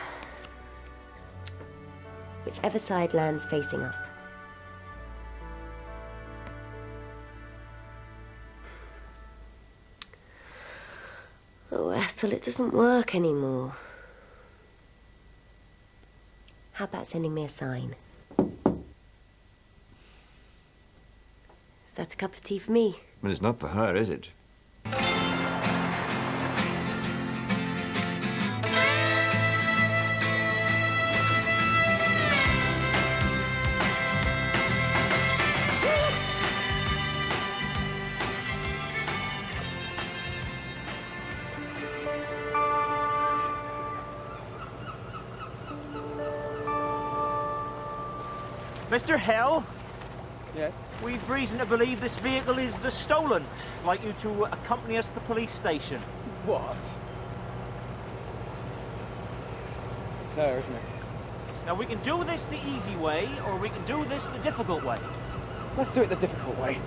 whichever side lands facing up. Oh, Ethel, it doesn't work anymore. How about sending me a sign? Is that a cup of tea for me? Well, it's not for her, is it? Mr. Hell? Yes? We've reason to believe this vehicle is stolen. I'd like you to accompany us to the police station. What? It's her, isn't it? Now, we can do this the easy way, or we can do this the difficult way. Let's do it the difficult way.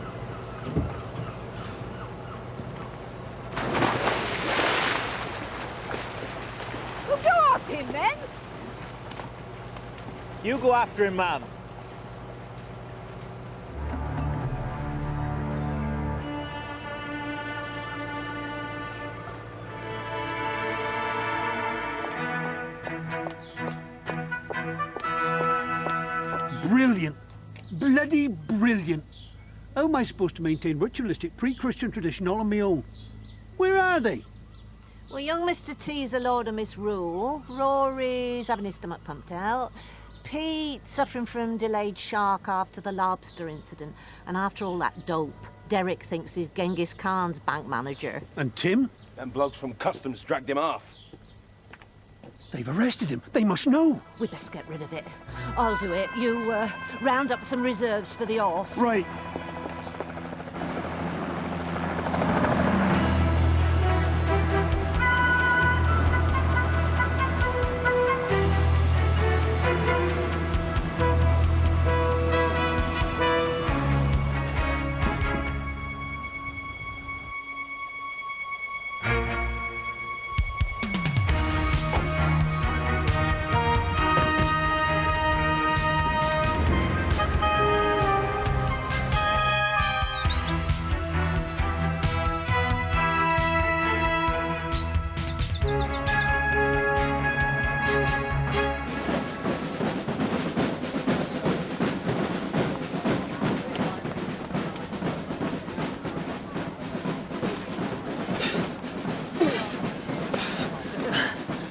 Well, go after him, then. You go after him, ma'am. Brilliant. Bloody brilliant. How am I supposed to maintain ritualistic pre-Christian tradition all on my own? Where are they? Well, young Mr. T's a lord of misrule. Rory's having his stomach pumped out. Pete suffering from delayed shark after the lobster incident. And after all that dope, Derek thinks he's Genghis Khan's bank manager. And Tim? Them blokes from customs dragged him off. They've arrested him. They must know. We best get rid of it. I'll do it. You round up some reserves for the horse. Right.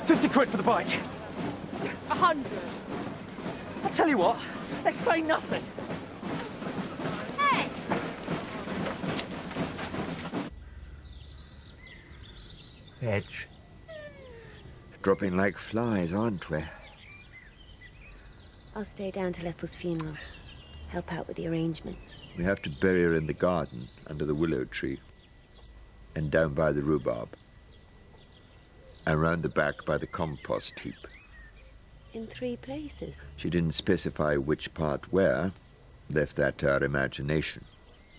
£50 for the bike. 100. I'll tell you what, let's say nothing. Hey! Edge. Dropping like flies, aren't we? I'll stay down till Ethel's funeral. Help out with the arrangements. We have to bury her in the garden, under the willow tree. And down by the rhubarb. And round the back by the compost heap. In 3 places. She didn't specify which part where. Left that to our imagination.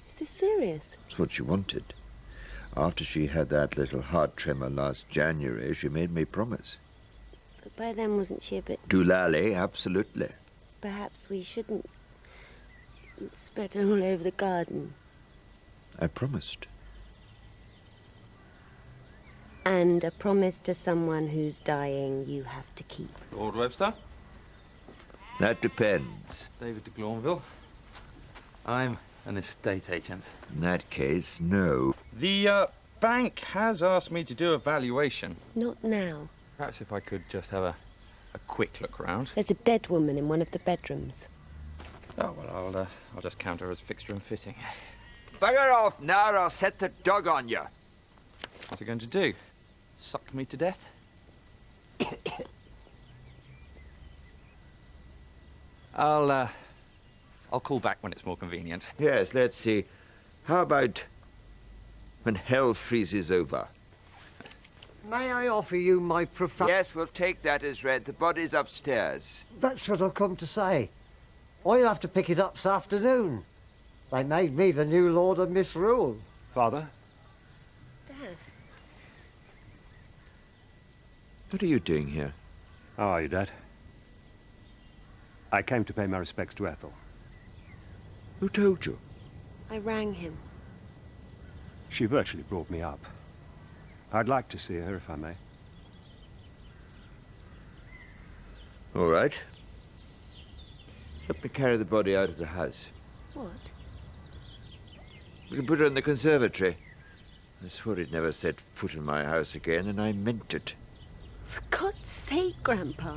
Is this serious? It's what she wanted. After she had that little heart tremor last January, she made me promise. But by then wasn't she a bit... Doolally, absolutely. Perhaps we shouldn't spread her all over the garden. I promised. And a promise to someone who's dying you have to keep. Lord Webster? That depends. David de Glanville. I'm an estate agent. In that case, no. The bank has asked me to do a valuation. Not now. Perhaps if I could just have a quick look around. There's a dead woman in one of the bedrooms. Oh, well, I'll just count her as fixture and fitting. Bugger off now or I'll set the dog on you. What's it going to do? Suck me to death? I'll call back when it's more convenient. Yes, let's see. How about when hell freezes over? May I offer you my Yes, we'll take that as read. The body's upstairs. That's what I've come to say. I'll have to pick it up this afternoon. They made me the new Lord of Misrule. Father? Dad. What are you doing here? How are you, Dad? I came to pay my respects to Ethel. Who told you? I rang him. She virtually brought me up. I'd like to see her, if I may. All right. Help me carry the body out of the house. What? We can put her in the conservatory. I swore he'd never set foot in my house again, and I meant it. For God's sake, Grandpa.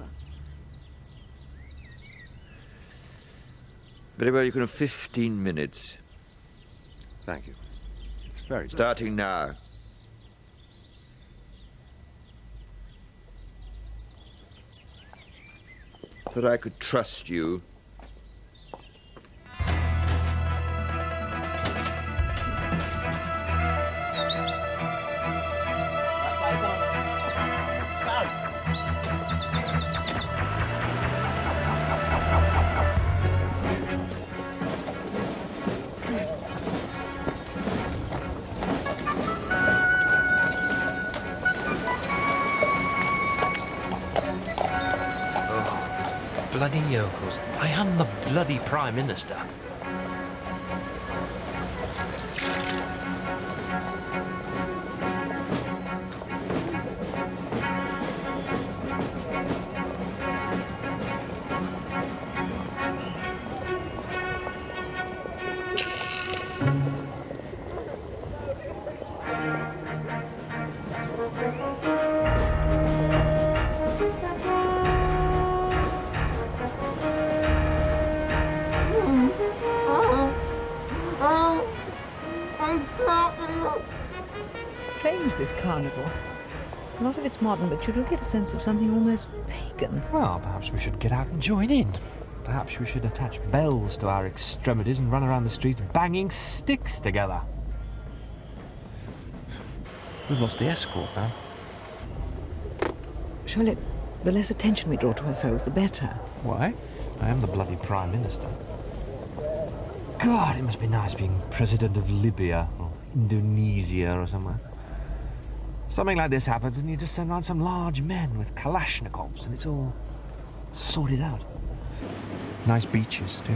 Very well, you can have 15 minutes. Thank you. It's very... Starting now. Thought I could trust you. bloody yokels. I am the bloody Prime Minister. Strange, this carnival. A lot of it's modern, but you do get a sense of something almost pagan. Well, perhaps we should get out and join in. Perhaps we should attach bells to our extremities and run around the streets banging sticks together. We've lost the escort now. Surely, the less attention we draw to ourselves, the better. Why? I am the bloody Prime Minister. God, it must be nice being President of Libya or Indonesia or somewhere. Something like this happens and you just send around some large men with Kalashnikovs and it's all sorted out. Nice beaches, too.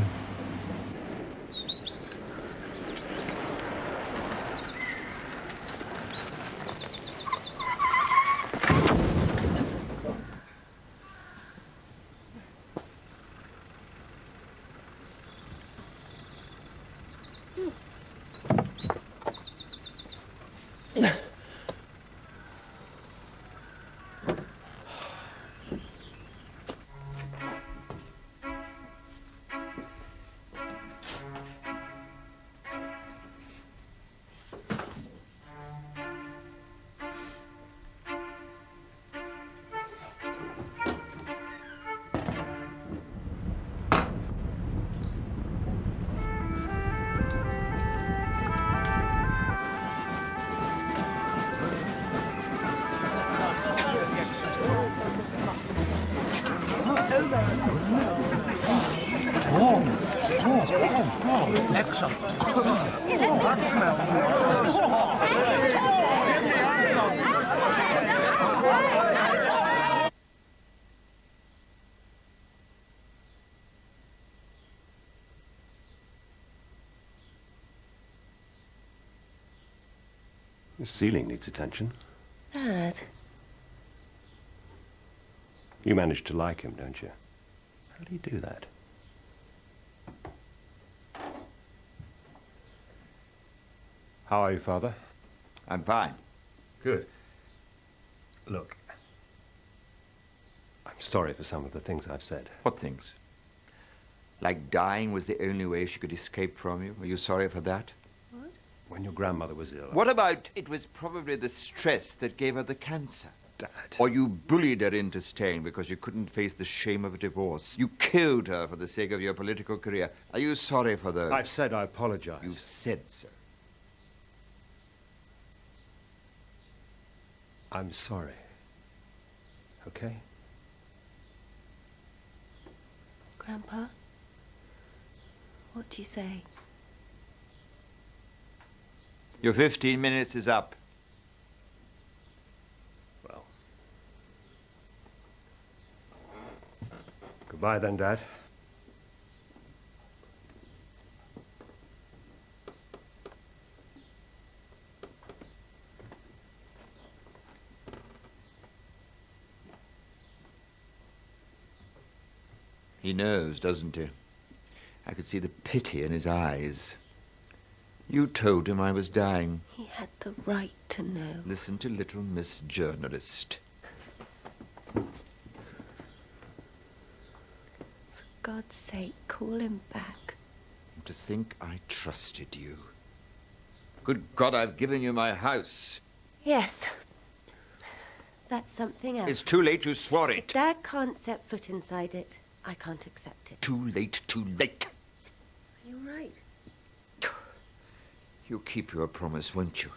Excellent. That smells The ceiling needs attention. Dad. You manage to like him, don't you? How do you do that? How are you, Father? I'm fine. Good. Look, I'm sorry for some of the things I've said. What things? Like dying was the only way she could escape from you? Are you sorry for that? What? When your grandmother was ill. What about it was probably the stress that gave her the cancer? Dad. Or you bullied her into staying because you couldn't face the shame of a divorce. You killed her for the sake of your political career. Are you sorry for those? I've said I apologize. You've said so. I'm sorry. Okay? Grandpa, what do you say? Your 15 minutes is up. Well. Goodbye then, Dad. He knows, doesn't he? I could see the pity in his eyes. You told him I was dying. He had the right to know. Listen to little Miss Journalist. For God's sake, call him back. And to think I trusted you. Good God, I've given you my house. Yes. That's something else. It's too late, you swore it. If Dad can't set foot inside it, I can't accept it. Too late, too late. Are you right? You'll keep your promise, won't you?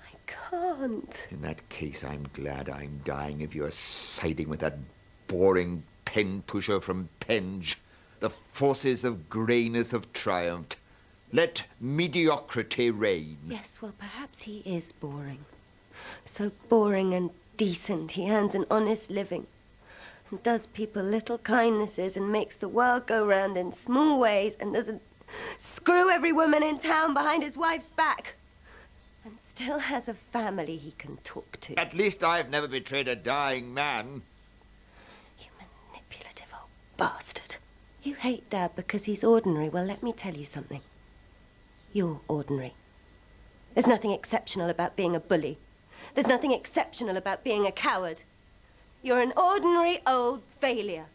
I can't. In that case, I'm glad I'm dying if you're siding with that boring pen pusher from Penge. The forces of greyness have triumphed. Let mediocrity reign. Yes, well, perhaps he is boring. So boring and decent, he earns an honest living. and does people little kindnesses and makes the world go round in small ways and doesn't screw every woman in town behind his wife's back. And still has a family he can talk to. At least I've never betrayed a dying man. You manipulative old bastard. You hate Dad because he's ordinary. Well, let me tell you something. You're ordinary. There's nothing exceptional about being a bully. There's nothing exceptional about being a coward. You're an ordinary old failure.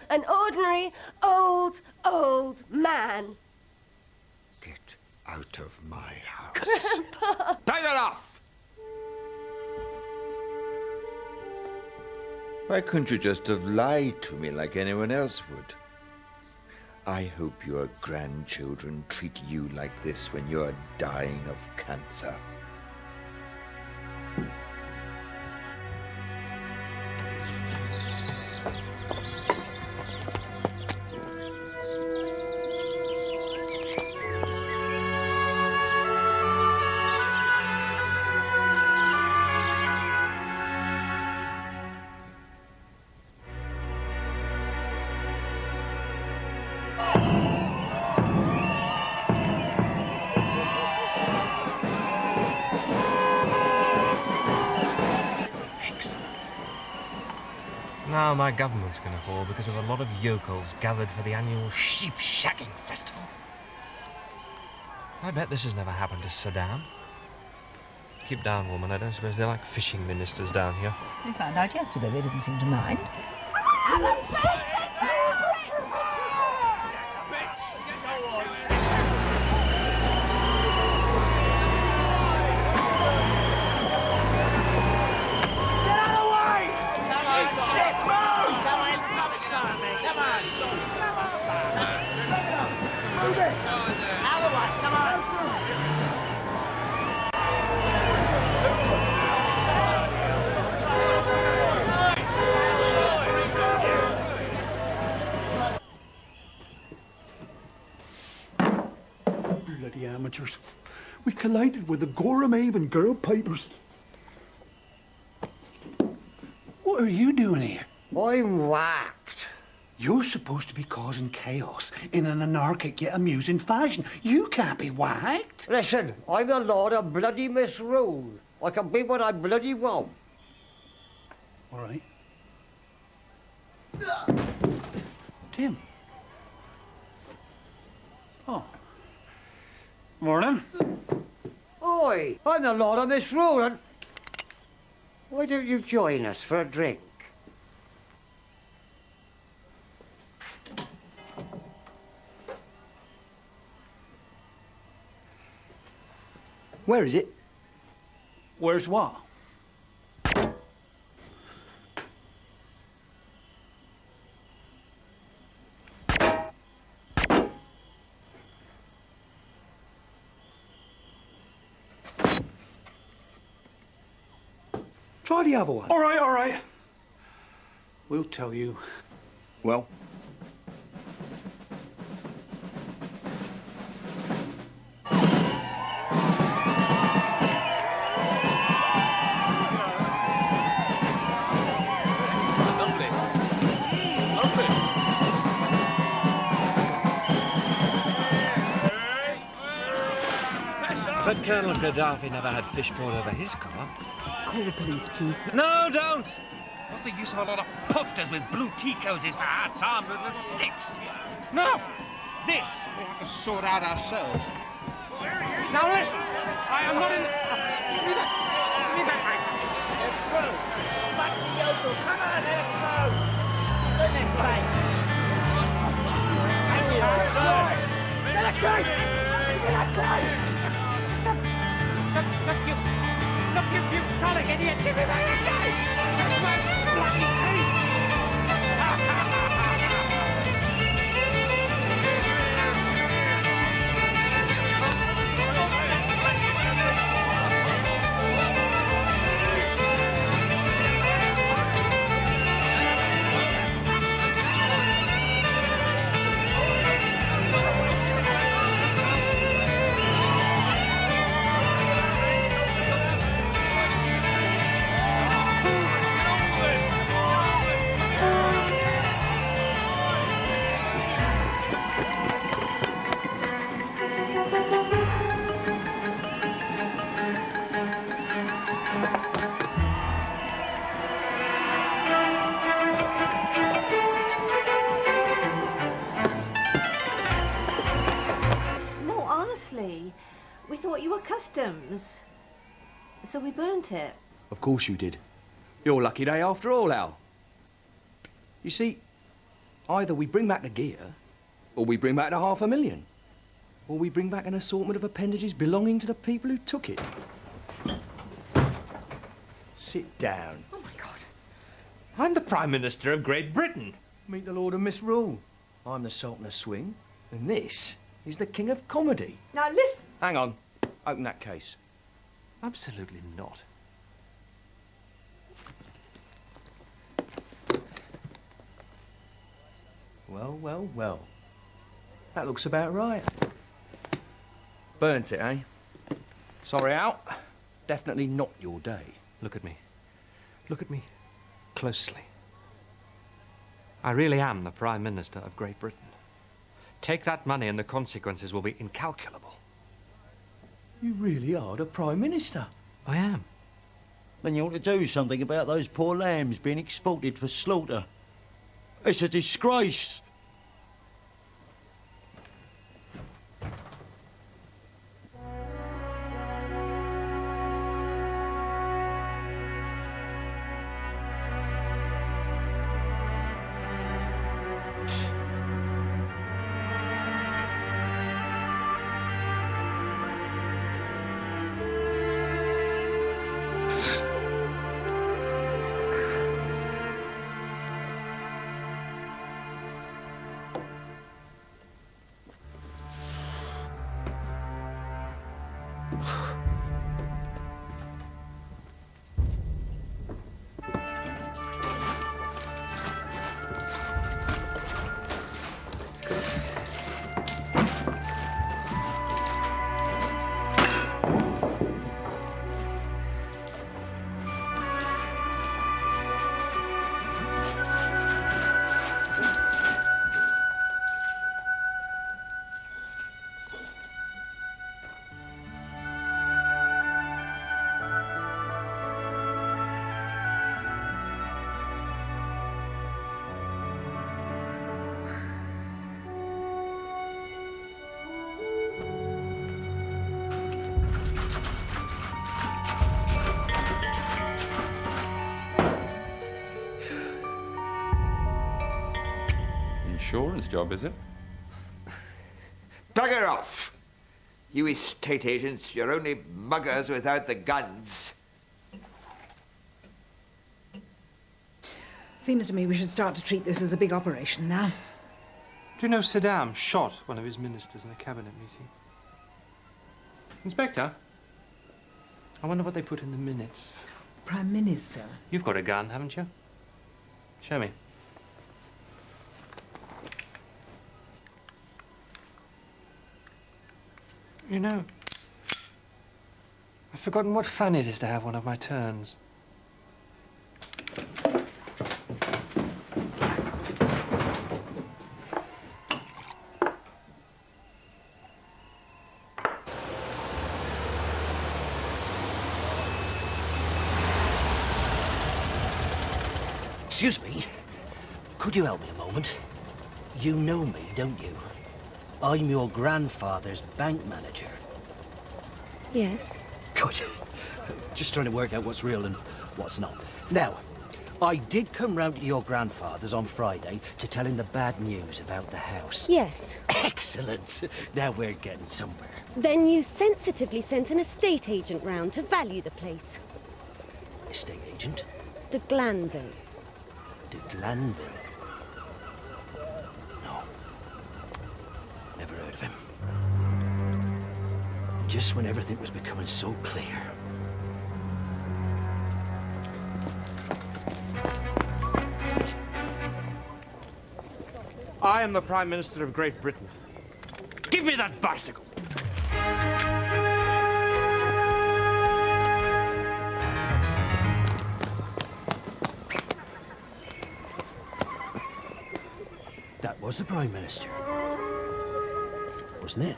An ordinary old man. Get out of my house. Grandpa! Take it off! Why couldn't you just have lied to me like anyone else would? I hope your grandchildren treat you like this when you're dying of cancer. Now my government's going to fall because of a lot of yokels gathered for the annual sheep shagging festival. I bet this has never happened to Saddam. Keep down, woman. I don't suppose they're like fishing ministers down here. We found out yesterday they didn't seem to mind. Bloody amateurs. We collided with the Gorham Avon girl papers. What are you doing here? I'm whacked. You're supposed to be causing chaos in an anarchic yet amusing fashion. You can't be whacked. Listen, I'm the Lord of bloody Misrule. I can be what I bloody want. All right. Tim. Oh. Morning. Oi, I'm the Lord of Misrule, and why don't you join us for a drink? Where is it? Where's what? Try the other one. All right, all right. We'll tell you. Well. But Colonel Gaddafi never had fish poured over his car. Call the police, please. No, don't! What's the use of a lot of pufters with blue tea cozies for hats armed with little sticks? No! This we have to sort out ourselves. Now listen, I am not in... Give me that. Give me that. It's true. That's the yokel. Come on, let's go. Goodness sake. Thank you. Get a kite. Get a kite. Look, you colic idiot. Give me back the kite. Bloody thief. We thought you were customs. So we burnt it. Of course you did. You're a lucky day after all, Al. You see, either we bring back the gear, or we bring back the $500,000. Or we bring back an assortment of appendages belonging to the people who took it. Sit down. Oh, my God. I'm the Prime Minister of Great Britain. Meet the Lord and Miss Rule. I'm the Sultan of Swing, and this is the King of Comedy. Now listen. Hang on. Open that case. Absolutely not. Well, well, well. That looks about right. Burnt it, eh? Sorry, Al. Definitely not your day. Look at me. Look at me closely. I really am the Prime Minister of Great Britain. Take that money and the consequences will be incalculable. You really are the Prime Minister. I am. Then you ought to do something about those poor lambs being exported for slaughter. It's a disgrace. Insurance job, is it? Bugger off! You estate agents, you're only muggers without the guns. Seems to me we should start to treat this as a big operation now. Do you know Saddam shot one of his ministers in a cabinet meeting? Inspector, I wonder what they put in the minutes. Prime Minister? You've got a gun, haven't you? Show me. You know, I've forgotten what fun it is to have one of my turns. Excuse me, could you help me a moment? You know me, don't you? I'm your grandfather's bank manager. Yes. Good. Just trying to work out what's real and what's not. Now, I did come round to your grandfather's on Friday to tell him the bad news about the house. Yes. Excellent. Now we're getting somewhere. Then you sensitively sent an estate agent round to value the place. Estate agent? De Glanville. De Glanville? No. Never heard of him. Just when everything was becoming so clear. I am the Prime Minister of Great Britain. Give me that bicycle! That was the Prime Minister, wasn't it?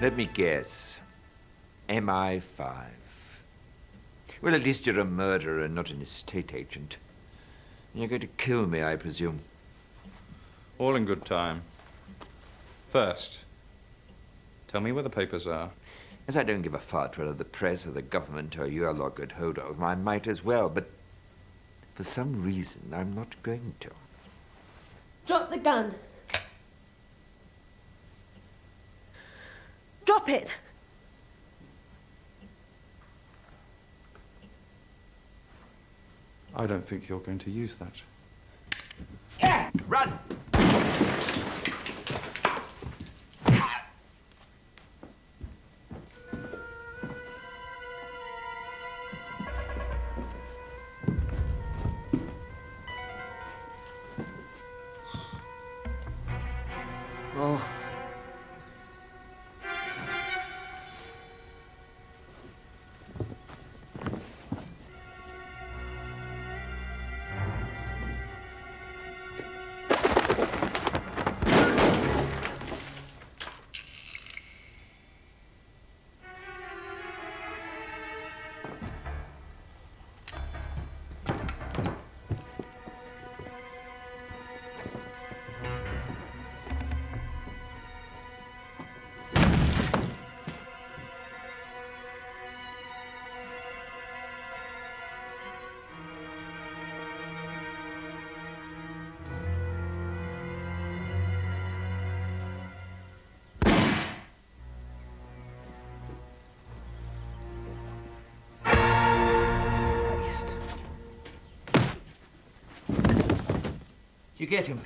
Let me guess. MI5. Well, at least you're a murderer and not an estate agent. You're going to kill me, I presume. All in good time. First, tell me where the papers are. As I don't give a fart whether the press or the government or your lot get hold of them, I might as well, but for some reason I'm not going to. Drop the gun. Drop it. I don't think you're going to use that. Run! Oh. You get him.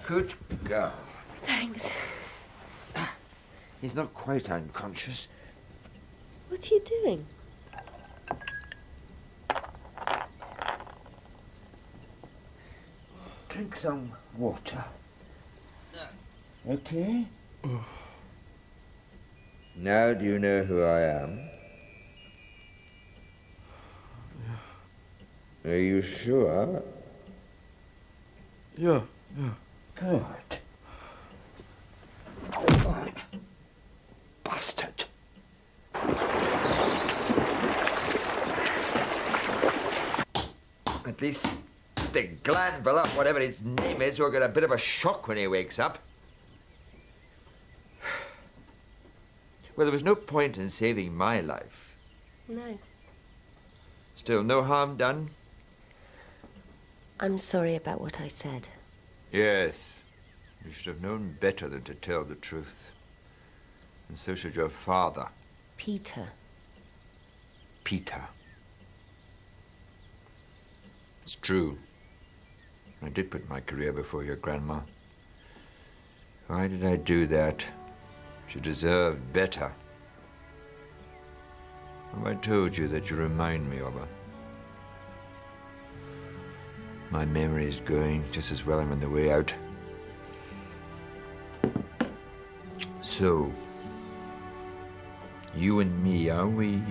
Good girl. Thanks. He's not quite unconscious. What are you doing? Drink some water. Okay? Now do you know who I am? Are you sure? Yeah. Good. Bastard. At least the Glanville, whatever his name is, will get a bit of a shock when he wakes up. Well, there was no point in saving my life. No. Still, no harm done? I'm sorry about what I said. Yes. You should have known better than to tell the truth. And so should your father. Peter. Peter. It's true. I did put my career before your grandma. Why did I do that? She deserved better. Have I told you that you remind me of her? My memory is going just as well I'm on the way out. So, you and me, are we,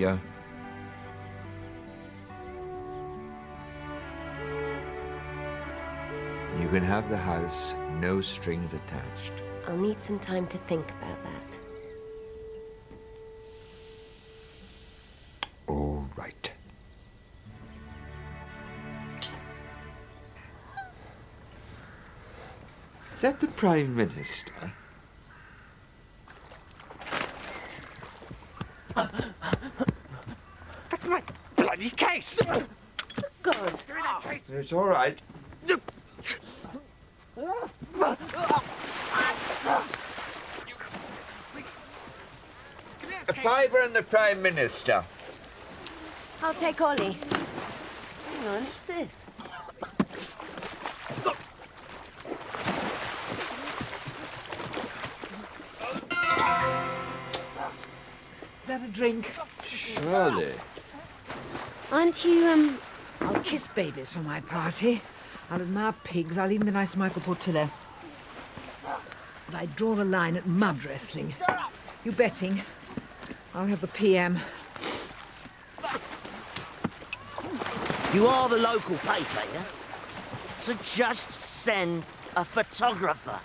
You can have the house, no strings attached. I'll need some time to think about that. All right. Is that the Prime Minister? That's my bloody case! God. It's all right. A fiver and the Prime Minister. I'll take Ollie. Hang on, what's this? Is that a drink? Surely. Aren't you, I'll kiss babies for my party. I'll admire pigs. I'll even be nice to Michael Portillo. But I draw the line at mud wrestling. You betting? I'll have the PM. You are the local paper, yeah? So just send a photographer.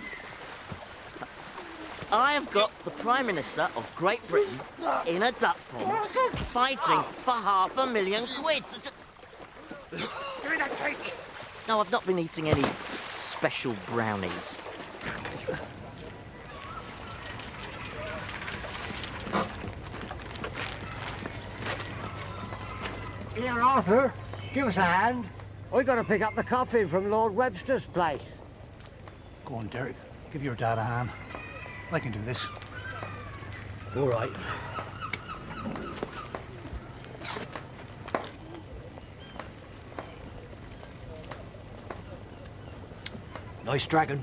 I have got the Prime Minister of Great Britain in a duck pond fighting for £500,000. Give me that case! No, I've not been eating any special brownies. Here, Arthur, give us a hand. I got to pick up the coffin from Lord Webster's place. Go on, Derek. Give your dad a hand. I can do this. All right. Nice dragon.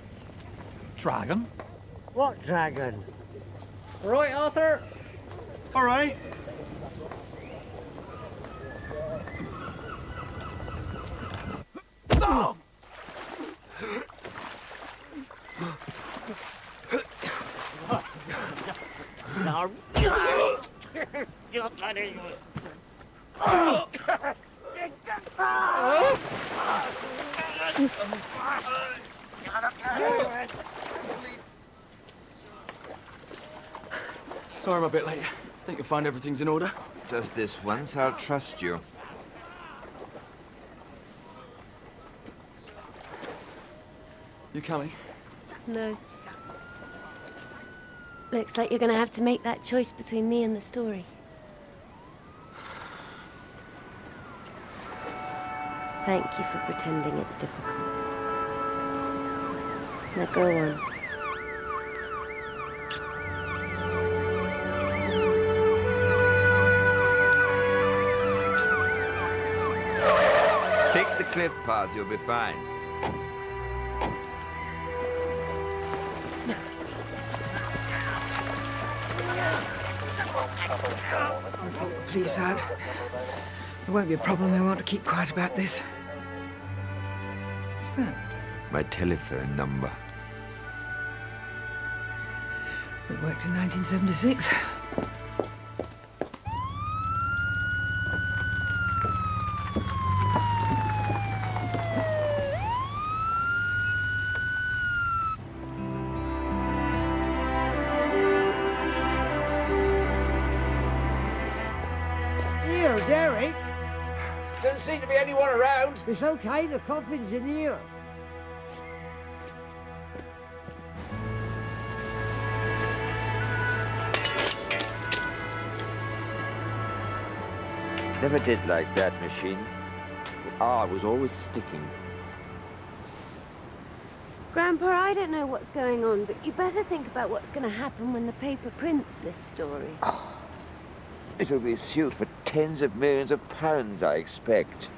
Dragon? What dragon? Right, Arthur. All right. Oh! No. Sorry I'm a bit late. Think you'll find everything's in order? Just this once, I'll trust you. You coming? No. Looks like you're going to have to make that choice between me and the story. Thank you for pretending it's difficult. Now go on. Take the cliff path, you'll be fine. I'll sort the police out. There won't be a problem. They want to keep quiet about this. What's that? My telephone number. It worked in 1976. Here, Derek. Doesn't seem to be anyone around. It's okay, the coffin's in here. Never did like that machine. The R was always sticking. Grandpa, I don't know what's going on, but you better think about what's going to happen when the paper prints this story. It'll be sued for tens of millions of pounds, I expect.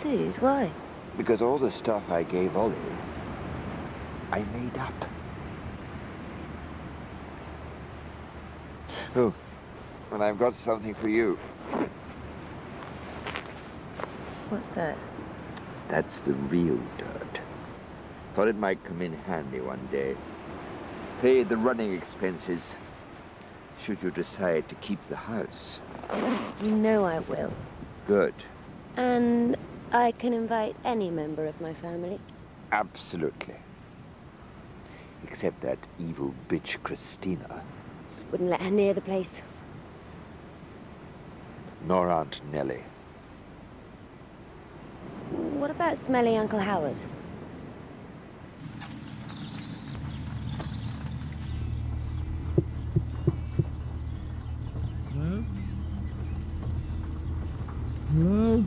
Sued? Why? Because all the stuff I gave Ollie, I made up. Oh, and I've got something for you. What's that? That's the real dirt. Thought it might come in handy one day. Pay the running expenses, should you decide to keep the house. You know I will. Good. And I can invite any member of my family. Absolutely. Except that evil bitch Christina. Wouldn't let her near the place. Nor Aunt Nellie. What about smelly Uncle Howard? Hello? Hello?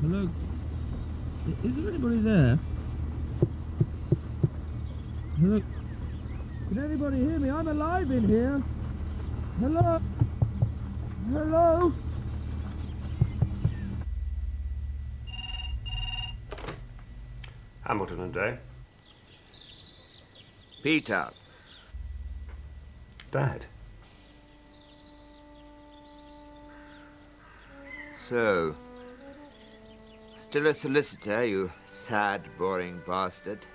Hello? Is there anybody there? Hello? Can anybody hear me? I'm alive in here. Hello? Hello? Hamilton and Day. Peter. Dad. So, still a solicitor, you sad, boring bastard?